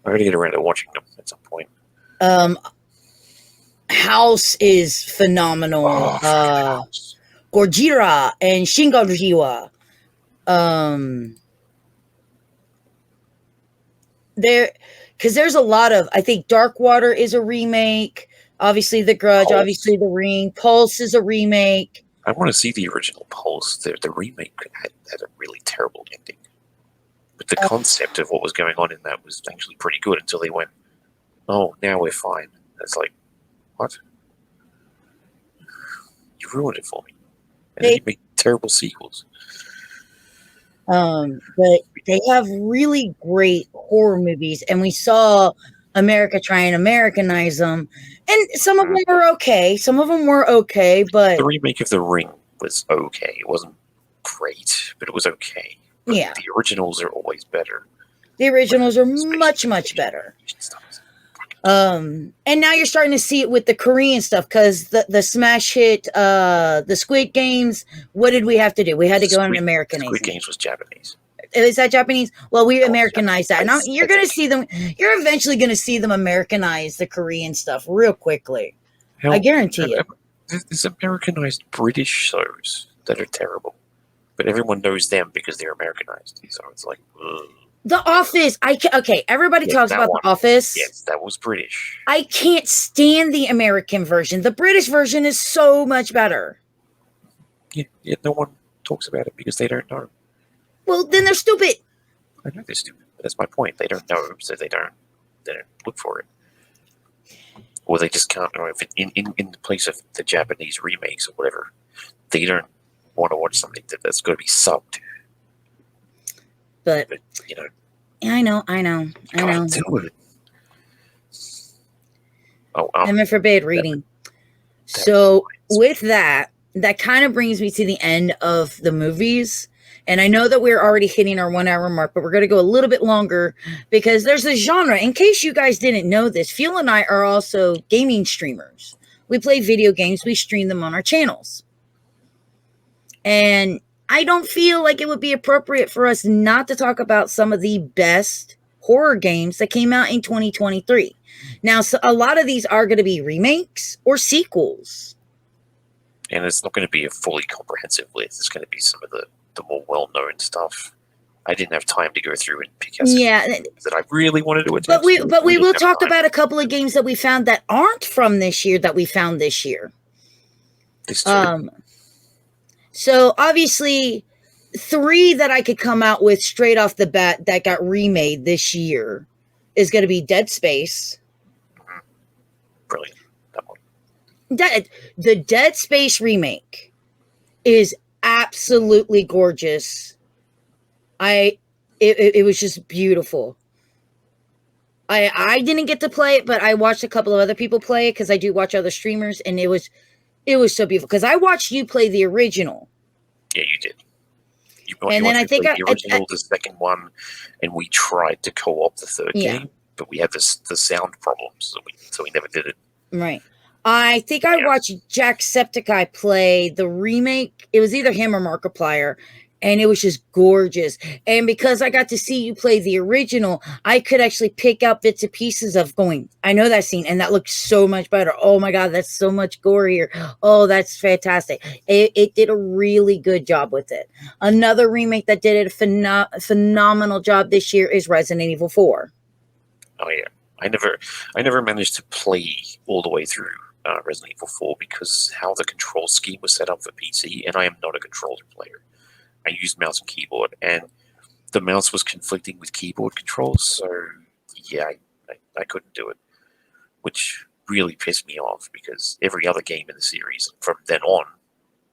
I gotta get around to watching them at some point. House is phenomenal. House. Gojira and Shingojiwa. There's a lot of. I think Dark Water is a remake. Obviously, The Grudge. Pulse. Obviously, The Ring. Pulse is a remake. I want to see the original Pulse. The remake had a really terrible ending. But the concept of what was going on in that was actually pretty good until they went, oh, now we're fine. It's like, what? You ruined it for me. And then you make terrible sequels. But they have really great horror movies, and we saw America try and Americanize them, and some of them were okay. Some of them were okay, but the remake of The Ring was okay. It wasn't great, but it was okay. But yeah, the originals are always better. The originals are much better. And now you're starting to see it with the Korean stuff because the smash hit, the Squid Games. What did we have to do? We had to go on Americanizing. Squid Games was Japanese. Is that Japanese? Well, we Americanized that. Now you're going to see them. You're eventually going to see them Americanize the Korean stuff real quickly. Hell, I guarantee you. There's Americanized British shows that are terrible, but everyone knows them because they're Americanized. So it's like, ugh. The Office. Okay. Everybody talks about The Office. Yes, that was British. I can't stand the American version. The British version is so much better. Yeah, no one talks about it because they don't know. Well, then they're stupid. I know they're stupid. But that's my point. They don't know, so they don't look for it, or they just can't. Or if it, in the place of the Japanese remakes or whatever, they don't want to watch something that's going to be subbed. But you know, I know. Do it. Oh, heaven forbid reading. So with that kind of brings me to the end of the movies. And I know that we're already hitting our 1 hour mark, but we're going to go a little bit longer because there's a genre. In case you guys didn't know this, Phil and I are also gaming streamers. We play video games. We stream them on our channels. And I don't feel like it would be appropriate for us not to talk about some of the best horror games that came out in 2023. Now, so a lot of these are going to be remakes or sequels. And it's not going to be a fully comprehensive list. It's going to be some of the more well-known stuff. I didn't have time to go through and pick out some games that I really wanted to attempt. But we will talk about a couple of games that we found that aren't from this year that we found this year. So obviously 3 that I could come out with straight off the bat that got remade this year is going to be Dead Space. Brilliant. That one. The Dead Space remake is absolutely gorgeous. It was just beautiful. I didn't get to play it, but I watched a couple of other people play it because I do watch other streamers, and it was so beautiful. Because I watched you play the original. Yeah, you did. And then I think the original, the second one, and we tried to co-op the third game, but we had the sound problems, so we never did it. Right. I think I watched Jacksepticeye play the remake. It was either him or Markiplier, and it was just gorgeous. And because I got to see you play the original, I could actually pick out bits and pieces of going, I know that scene, and that looks so much better. Oh my God, that's so much gorier. Oh, that's fantastic. It did a really good job with it. Another remake that did a phenomenal job this year is Resident Evil 4. Oh yeah. I never managed to play all the way through Resident Evil 4 because how the control scheme was set up for PC, and I am not a controller player. I used mouse and keyboard, and the mouse was conflicting with keyboard controls, so yeah, I couldn't do it, which really pissed me off because every other game in the series from then on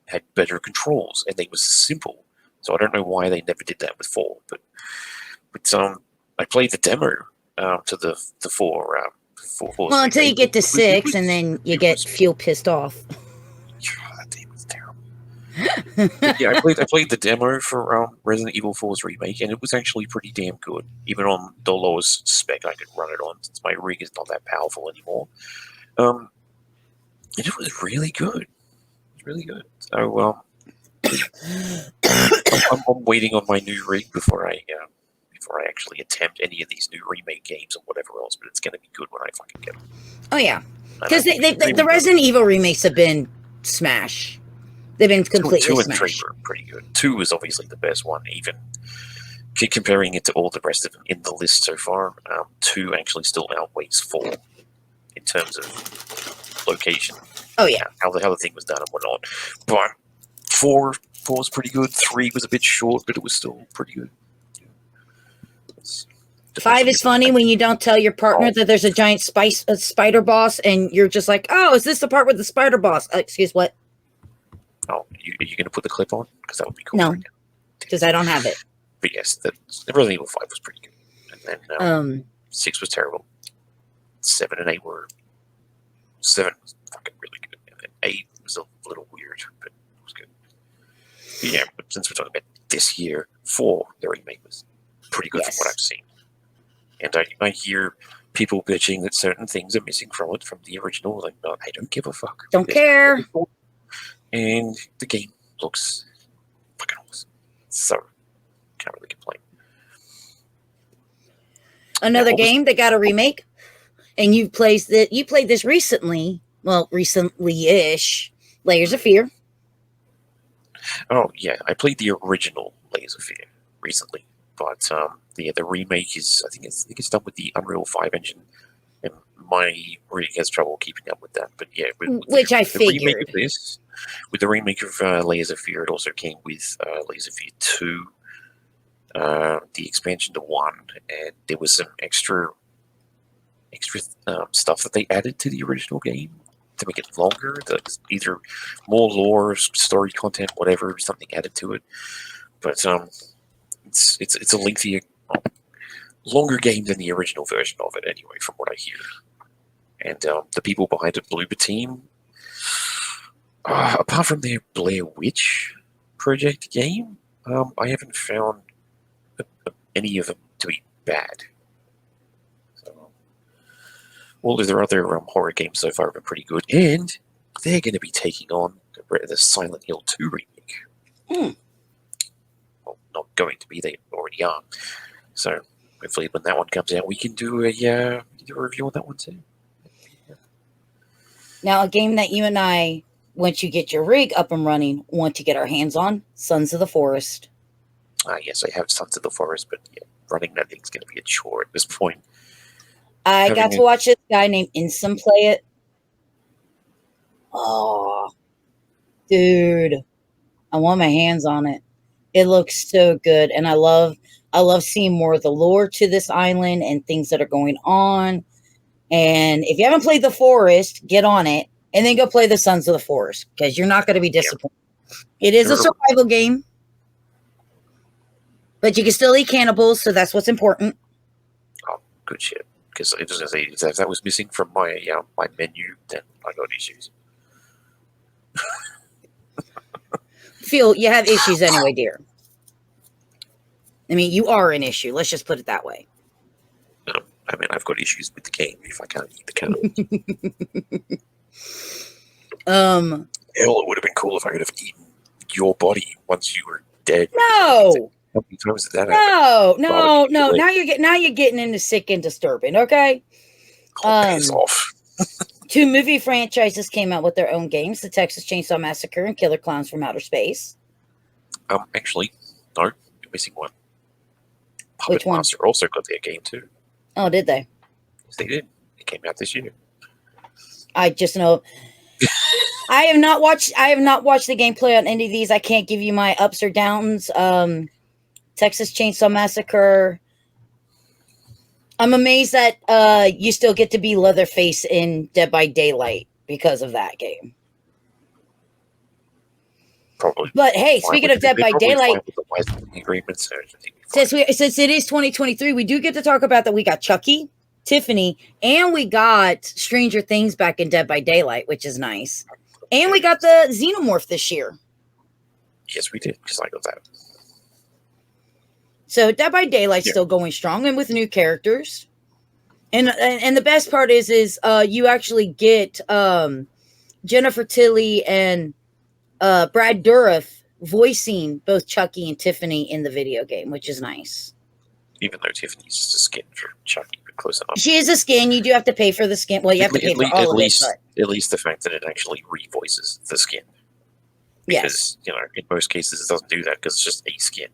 had better controls, and they were simple. So I don't know why they never did that with 4, but I played the demo to the 4. Well, until you get to 6, and then you feel pissed off. That game was terrible. Yeah, I played the demo for Resident Evil 4's remake, and it was actually pretty damn good. Even on the lowest spec I could run it on, since my rig is not that powerful anymore. And it was really good. It was really good. So, I'm waiting on my new rig before I actually attempt any of these new remake games or whatever else, but it's going to be good when I fucking get them. Oh, yeah. Because the Resident Evil remakes have been smash. They've been completely Two and smash. 3 were pretty good. 2 is obviously the best one, even comparing it to all the rest of them in the list so far. 2 actually still outweighs 4 in terms of location. Oh, yeah. How the thing was done and whatnot. But 4 was pretty good. 3 was a bit short, but it was still pretty good. 5 is funny when you don't tell your partner that there's a giant spider boss, and you're just like, "Oh, is this the part with the spider boss?" Excuse what? Oh, are you going to put the clip on? Because that would be cool. No, because I don't have it. But yes, the Resident Evil 5 was pretty good, and then 6 was terrible. 7 and 8 were 7 was fucking really good, and then 8 was a little weird, but it was good. But yeah, but since we're talking about this year, 4 the remake was pretty good from what I've seen. And I hear people bitching that certain things are missing from it, from the original. Like, no, I don't give a fuck. Don't care. And the game looks fucking awesome. So, can't really complain. Another game that got a remake, and you played this recently. Well, recently-ish. Layers of Fear. Oh, yeah. I played the original Layers of Fear recently. But the remake is, I think it's done with the Unreal 5 engine, and my rig has trouble keeping up with that. But yeah, which I figured. With the remake of Layers of Fear, it also came with Layers of Fear 2, the expansion to 1, and there was some extra stuff that they added to the original game to make it longer. Either more lore, story content, whatever, something added to it. But it's a lengthier, longer game than the original version of it, anyway, from what I hear. And the people behind it, Bloober Team, apart from their Blair Witch Project game, I haven't found any of them to be bad. So, all of their other horror games so far have been pretty good, and they're going to be taking on the Silent Hill 2 remake. Well, not going to be, they already are. So hopefully when that one comes out, we can do a review on that one too. Now, a game that you and I once you get your rig up and running, want to get our hands on Sons of the Forest. Yes, I have Sons of the Forest, but yeah, running that thing's going to be a chore at this point. I got to watch this guy named Insum play it. Oh, dude, I want my hands on it. It looks so good, and I love seeing more of the lore to this island and things that are going on. And if you haven't played the Forest, get on it, and then go play the Sons of the Forest, because you're not going to be disappointed. It is a survival game, but you can still eat cannibals, so that's what's important. Oh, good shit. Because I was going to say, if that was missing from my my menu, then I got issues. Phil, you have issues anyway, dear. I mean, you are an issue. Let's just put it that way. No, I mean, I've got issues with the game if I can't eat the cannibals. Hell, it would have been cool if I could have eaten your body once you were dead. No. How many times did that happen? No. Like, Now you're getting into sick and disturbing. Okay. Piss off. 2 movie franchises came out with their own games: the Texas Chainsaw Massacre and Killer Clowns from Outer Space. Actually, no, you're missing one. Which Puppet one? Master also got their game too. Oh, did they? Yes, they did. It came out this year. I just know. I have not watched the gameplay on any of these. I can't give you my ups or downs. Texas Chainsaw Massacre. I'm amazed that you still get to be Leatherface in Dead by Daylight because of that game. Probably. But hey, speaking of Dead by Daylight, agreements, since it is 2023, we do get to talk about that. We got Chucky, Tiffany, and we got Stranger Things back in Dead by Daylight, which is nice. And we got the Xenomorph this year. Yes, we did, because I got that. So Dead by Daylight's still going strong and with new characters. And the best part is you actually get Jennifer Tilly and Brad Dourif voicing both Chucky and Tiffany in the video game, which is nice. Even though Tiffany's just a skin for Chucky, but close enough. She is a skin. You do have to pay for the skin. Well, you have to pay for all of it. At least the fact that it actually revoices the skin. Because, in most cases it doesn't do that because it's just a skin.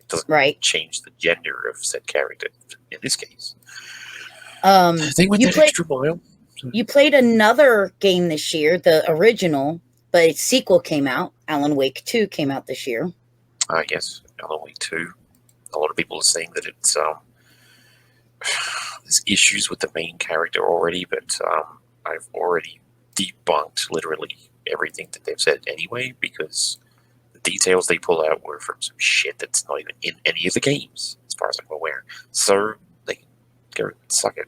It doesn't change the gender of said character in this case. They went that extra mile. You played another game this year, the original, but its sequel came out. Alan Wake 2 came out this year. Yes, Alan Wake 2. A lot of people are saying that it's there's issues with the main character already, but I've already debunked literally everything that they've said anyway, because the details they pull out were from some shit that's not even in any of the games, as far as I'm aware. So they can go and suck it.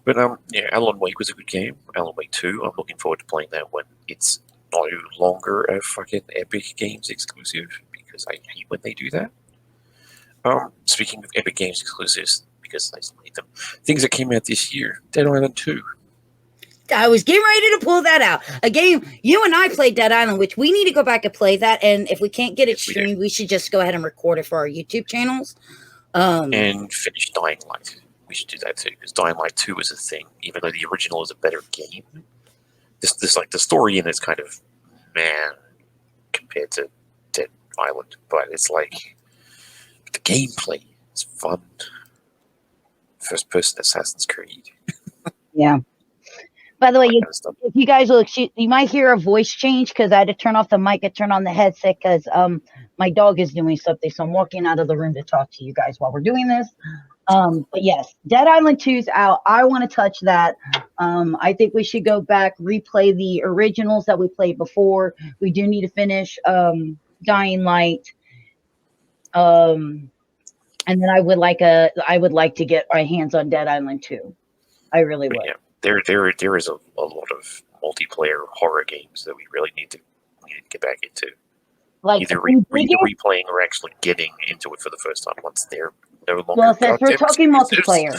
But Alan Wake was a good game. Alan Wake 2, I'm looking forward to playing that when it's no longer a fucking Epic Games exclusive, because I hate when they do that. Speaking of Epic Games exclusives, because I still hate them, things that came out this year: Dead Island 2. I was getting ready to pull that out. A game, you and I played Dead Island, which we need to go back and play that. And if we can't get it streamed, we should just go ahead and record it for our YouTube channels. And finish Dying Light. We should do that too, because Dying Light 2 is a thing, even though the original is a better game. This like the story in it's kind of compared to Dead Island, but it's like the gameplay is fun. First person Assassin's Creed. Yeah. By the way, if you guys will excuse, you might hear a voice change because I had to turn off the mic and turn on the headset because my dog is doing something. So I'm walking out of the room to talk to you guys while we're doing this. But yes, Dead Island 2's out. I want to touch that. I think we should go back, replay the originals that we played before. We do need to finish Dying Light. And then I would like to get my hands on Dead Island 2. I really would. Yeah, there is a lot of multiplayer horror games that we really need to get back into. Like either replaying or actually getting into it for the first time once they're no longer. Well, since we're talking multiplayer,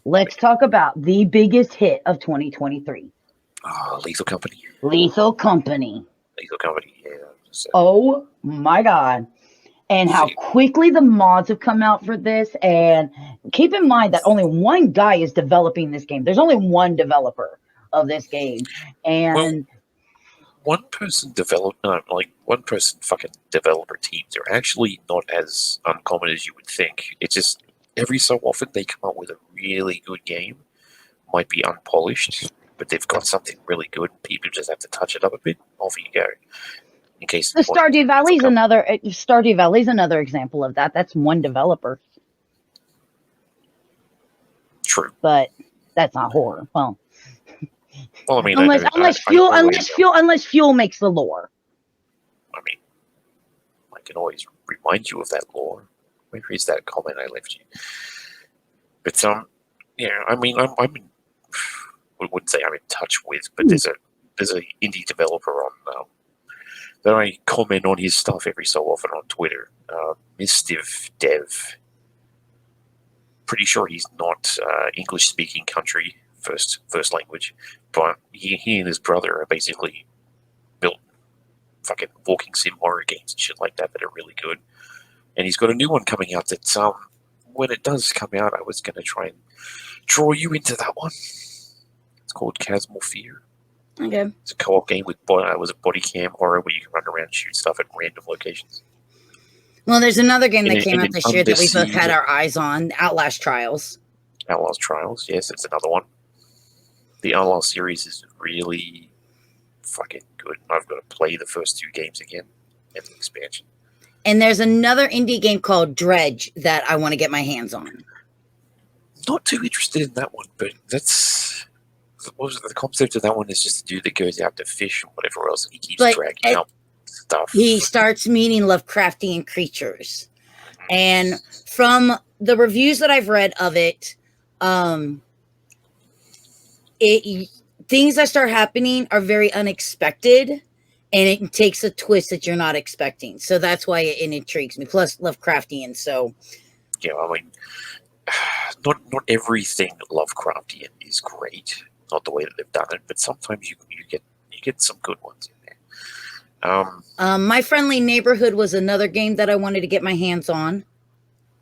let's talk about the biggest hit of 2023. Lethal Company. Lethal Company. Yeah. So. Oh my God. And how quickly the mods have come out for this. And keep in mind that only one guy is developing this game. There's only one developer. of this game. And one person fucking developer teams are actually not as uncommon as you would think. It's just every so often they come up with a really good game. Might be unpolished, but they've got something really good. People just have to touch it up a bit. Off you go. In case the Stardew Valley's another example of that. That's one developer. True, but that's not horror. Well, I mean, unless fuel makes the lore. I mean, I can always remind you of that lore. Where is that comment I left you? But yeah, I mean, I wouldn't say I'm in touch with, but there's a indie developer on that I comment on his stuff every so often on Twitter. Mistiv Dev. Pretty sure he's not English speaking country first language, but he and his brother are basically built fucking walking sim horror games and shit like that are really good. And he's got a new one coming out that when it does come out, I was going to try and draw you into that one. It's called Chasmal Fear. Okay. It's a co-op game with a body cam horror where you can run around and shoot stuff at random locations. Well, there's another game that came out this year that we both had our eyes on, Outlast Trials. Outlast Trials, yes, it's another one. The Outlast series is really fucking good. I've got to play the first 2 games again and the expansion. And there's another indie game called Dredge that I want to get my hands on. Not too interested in that one, but the concept of that one is just a dude that goes out to fish and whatever else, and he keeps dragging out stuff. He starts meeting Lovecraftian creatures. And from the reviews that I've read of it, things that start happening are very unexpected, and it takes a twist that you're not expecting. So that's why it intrigues me. Plus Lovecraftian, so yeah, I mean, not everything Lovecraftian is great. Not the way that they've done it, but sometimes you get some good ones in there. My Friendly Neighborhood was another game that I wanted to get my hands on.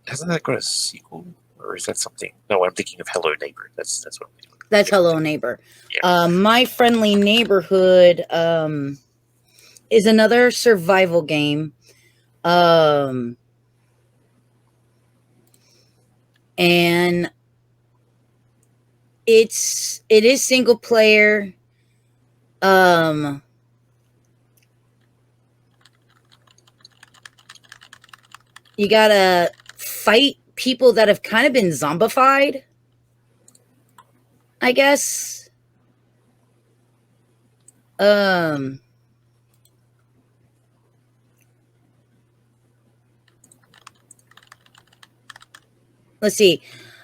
Hasn't that got a sequel, or is that something? No, I'm thinking of Hello Neighbor. That's what I'm thinking. That's Hello Neighbor. Yeah. My Friendly Neighborhood is another survival game. And it is single player. You gotta fight people that have kind of been zombified, I guess. Let's see.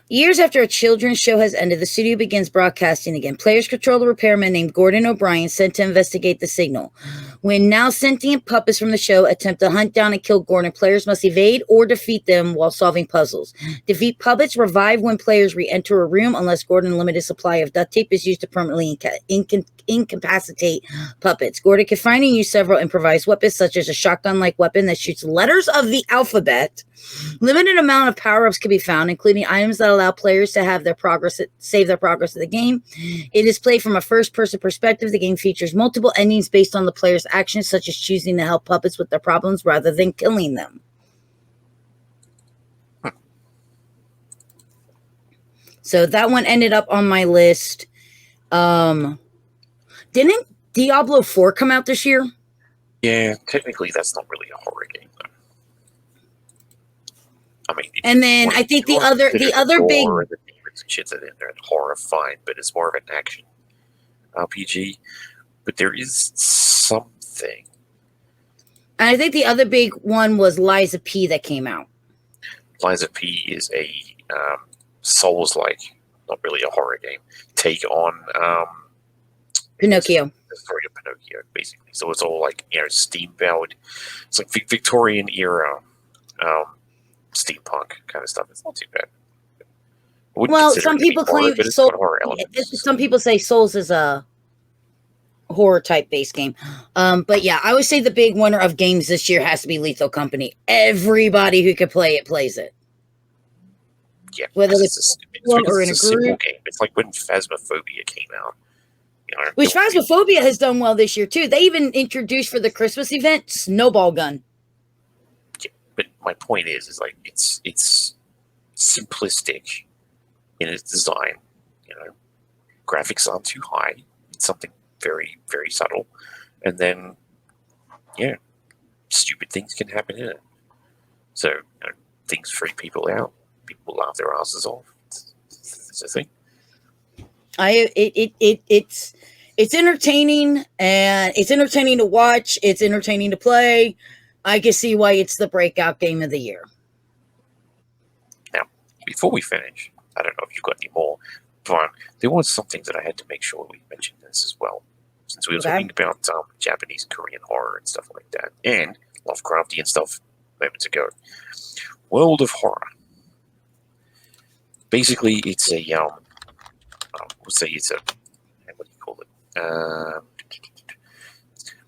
Years after a children's show has ended, the studio begins broadcasting again. Players control a repairman named Gordon O'Brien sent to investigate the signal. When now sentient puppets from the show attempt to hunt down and kill Gordon, players must evade or defeat them while solving puzzles. Defeat puppets revive when players re-enter a room unless Gordon's limited supply of duct tape is used to permanently incapacitate puppets. Gordon can find and use several improvised weapons, such as a shotgun-like weapon that shoots letters of the alphabet. Limited amount of power-ups can be found, including items that allow players to have save their progress of the game. It is played from a first-person perspective. The game features multiple endings based on the player's actions, such as choosing to help puppets with their problems rather than killing them. So that one ended up on my list. Didn't Diablo 4 come out this year? Yeah, technically that's not really a horror game, though. I mean, and then I think the other big the demons and shit that in there and horror, fine, but it's more of an action RPG. But there is something. And I think the other big one was Lies of P that came out. Lies of P is a Souls-like, not really a horror game, take on Pinocchio. The story of Pinocchio, basically. So it's all like, steam-powered. It's like Victorian era steampunk kind of stuff. It's not too bad. Well, some people claim some people say Souls is a horror type based game. But yeah, I would say the big winner of games this year has to be Lethal Company. Everybody who can play it plays it. Yeah, whether it's or in a simple game. It's like when Phasmophobia came out. Which Phasmophobia has done well this year too. They even introduced for the Christmas event Snowball Gun. Yeah, but my point is like it's simplistic in its design. Graphics aren't too high. It's something very, very subtle, and then stupid things can happen in it. So things freak people out. People laugh their asses off. It's a thing. It's entertaining, and it's entertaining to watch. It's entertaining to play. I can see why it's the breakout game of the year. Now, before we finish, I don't know if you've got any more, but there was something that I had to make sure we mentioned this as well, since we were talking about Japanese, Korean horror and stuff like that, and Lovecraftian stuff moments ago. World of Horror. Basically, it's a we'll say it's a, what do you call it?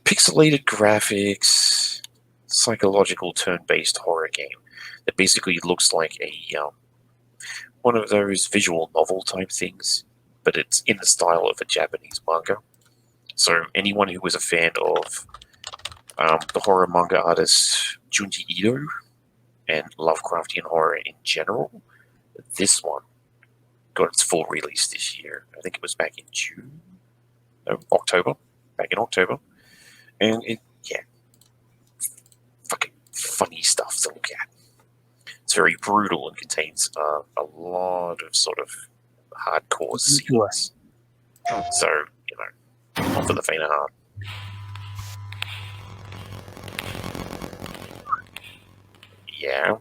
Pixelated graphics, psychological turn-based horror game that basically looks like a one of those visual novel type things, but it's in the style of a Japanese manga. So anyone who was a fan of the horror manga artist Junji Ito and Lovecraftian horror in general, this one got its full release this year. I think it was back in October. Back in October. And fucking funny stuff to look at. It's very brutal and contains a lot of sort of hardcore scenes. So, not for the faint of heart. Yeah.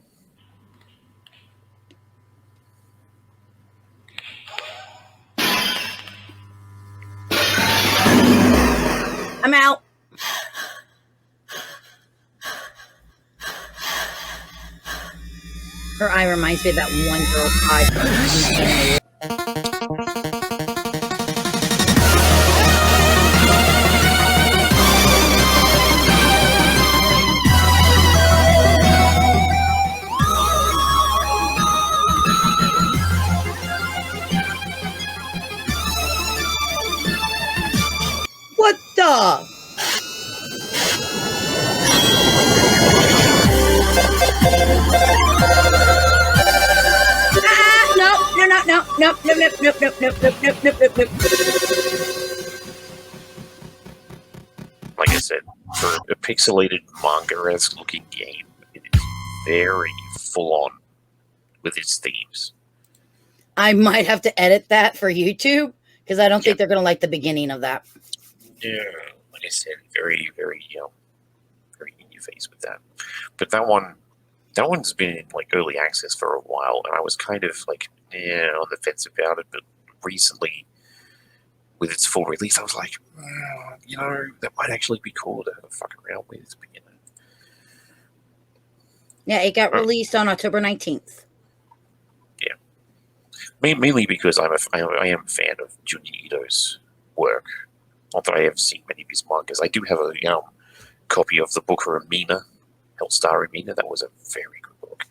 I'm out. Her eye reminds me of that one girl's eye. What the? No. Like I said, for a pixelated manga-esque looking game, it is very full on with its themes. I might have to edit that for YouTube because I don't think they're going to like the beginning of that. Yeah, like I said, very, very, very in your face with that. But that one's been in like early access for a while, and I was kind of like on the fence about it. But recently, with its full release, I was like, that might actually be cool to fuck around with. But, Yeah, it got released on October 19th. Yeah, mainly because I am a fan of Junji Ito's work. Not that I have seen many of his mangas. I do have a copy of the book Ermina, Hellstar Ermina. That was a very good book.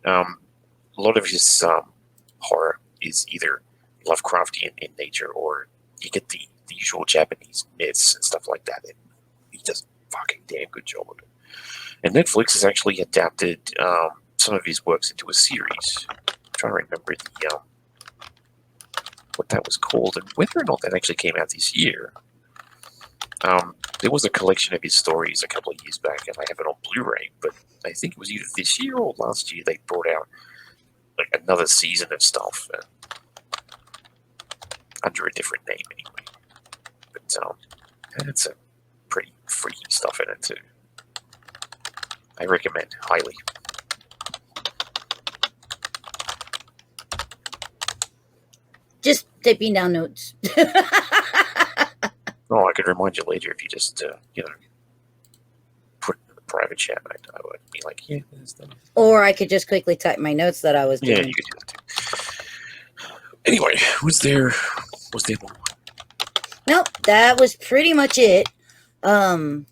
A lot of his horror is either Lovecraftian in nature, or you get the usual Japanese myths and stuff like that. And he does a fucking damn good job of it. And Netflix has actually adapted some of his works into a series. I'm trying to remember what that was called and whether or not that actually came out this year. There was a collection of his stories a couple of years back, and I have it on Blu-ray, but I think it was either this year or last year they brought out like another season of stuff under a different name anyway. But it's a pretty freaky stuff in it too. I recommend highly. Just typing down notes. Oh, I could remind you later if you just, put it in the private chat. I would be like, yeah, there's that. Or I could just quickly type my notes that I was doing. Yeah, you could do that too. Anyway, was there more? Nope, that was pretty much it. Well,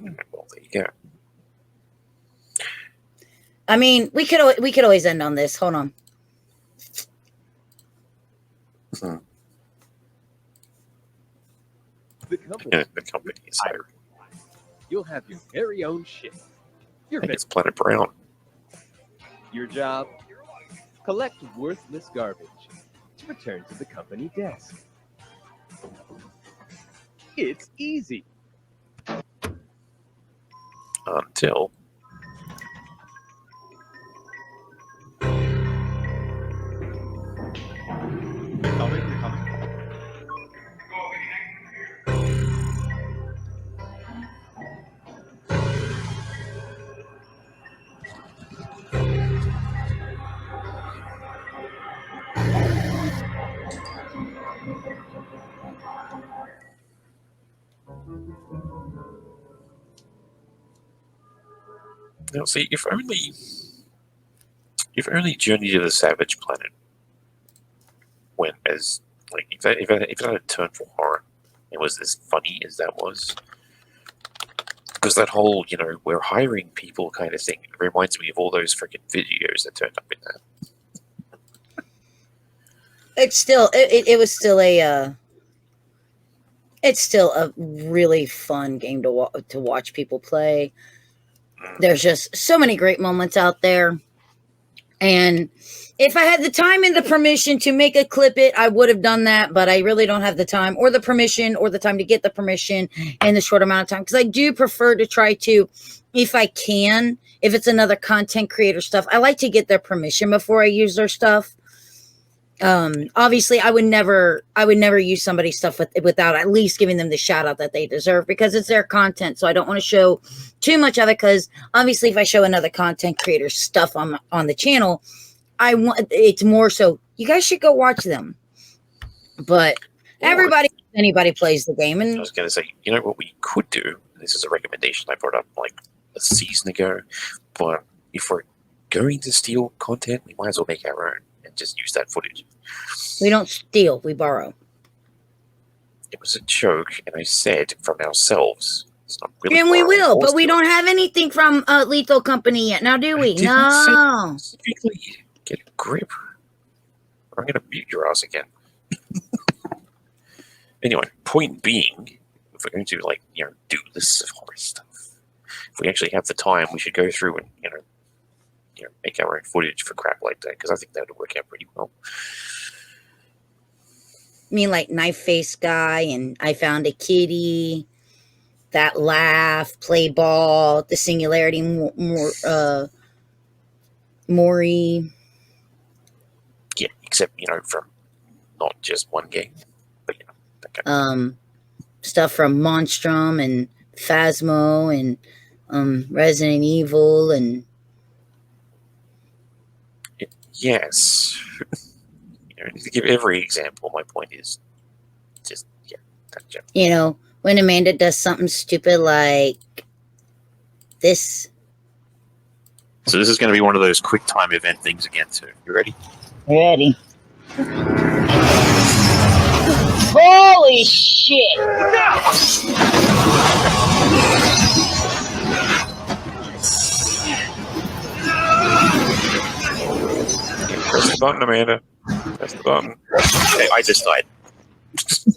there you go. I mean, we could always end on this. Hold on. The company. The company is hiring. You'll have your very own ship. I think it's Planet Brown. Your job? Collect worthless garbage to return to the company desk. It's easy. Until now, see, if only Journey to the Savage Planet went as like if it had a turn for horror, it was as funny as that was. Because that whole, we're hiring people kind of thing reminds me of all those freaking videos that turned up in that. It's still a really fun game to watch people play. There's just so many great moments out there. And if I had the time and the permission to make a clip it, I would have done that, but I really don't have the time or the permission or the time to get the permission in the short amount of time. Because I do prefer to try to, if I can, if it's another content creator stuff, I like to get their permission before I use their stuff. Obviously I would never use somebody's stuff without at least giving them the shout out that they deserve, because it's their content. So I don't want to show too much of it, because obviously if I show another content creator stuff on the channel, it's more so you guys should go watch them. But anybody plays the game. And I was going to say, what we could do, this is a recommendation I brought up like a season ago, but if we're going to steal content, we might as well make our own and just use that footage. We don't steal, we borrow. It was a joke, and I said from ourselves. It's not really. And we will, but we don't have anything from Lethal Company yet. Now, do we? No. Specifically, get a grip. Or I'm going to mute your ass again. Anyway, point being, if we're going to do lists of horror stuff, if we actually have the time, we should go through and make our own footage for crap like that, because I think that would work out pretty well. I mean, like Knife Face Guy and I Found a Kitty, That Laugh, Play Ball, The Singularity, Maury. Yeah, except from not just one game, but that kind of stuff from Monstrum and Phasmo and Resident Evil and. Yes. To give every example, my point is just, that joke. When Amanda does something stupid like this. So this is going to be one of those quick time event things again, too. You ready? Ready. Holy shit! Press the button, Amanda. Press the button. Okay, I just died.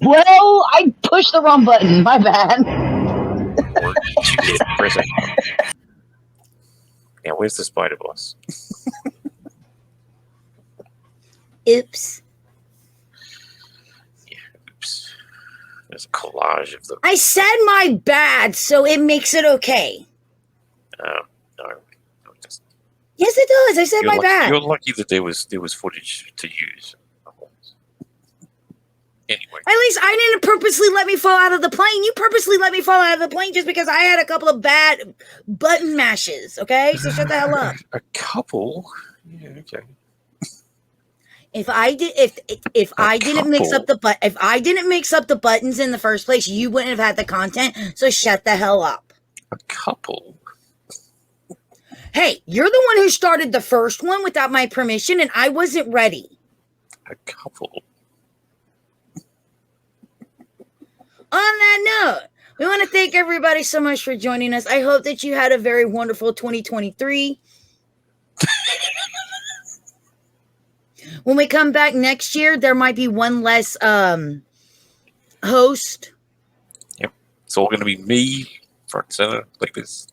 Well, I pushed the wrong button. My bad. Or you did. Press it. Now, where's the spider boss? Oops. Yeah, oops. There's a collage of the... I said my bad, so it makes it okay. No. Yes, it does. I said my bad. You're lucky that there was footage to use. Anyway. At least I didn't purposely let me fall out of the plane. You purposely let me fall out of the plane just because I had a couple of bad button mashes. Okay, so shut the hell up. A couple? Yeah, okay. If I didn't mix up the buttons in the first place, you wouldn't have had the content. So shut the hell up. A couple. Hey, you're the one who started the first one without my permission, and I wasn't ready. A couple. On that note, we want to thank everybody so much for joining us. I hope that you had a very wonderful 2023. When we come back next year, there might be one less host. It's all going to be me front and center like this.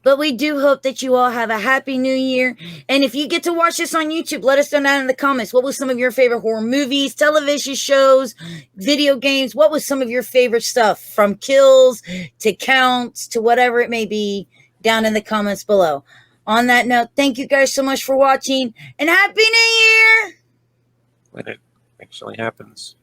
But we do hope that you all have a happy new year. And if you get to watch this on YouTube, let us know down in the comments. What was some of your favorite horror movies, television shows, video games? What was some of your favorite stuff, from kills to counts to whatever it may be, down in the comments below. On that note, thank you guys so much for watching, and Happy New Year! When it actually happens.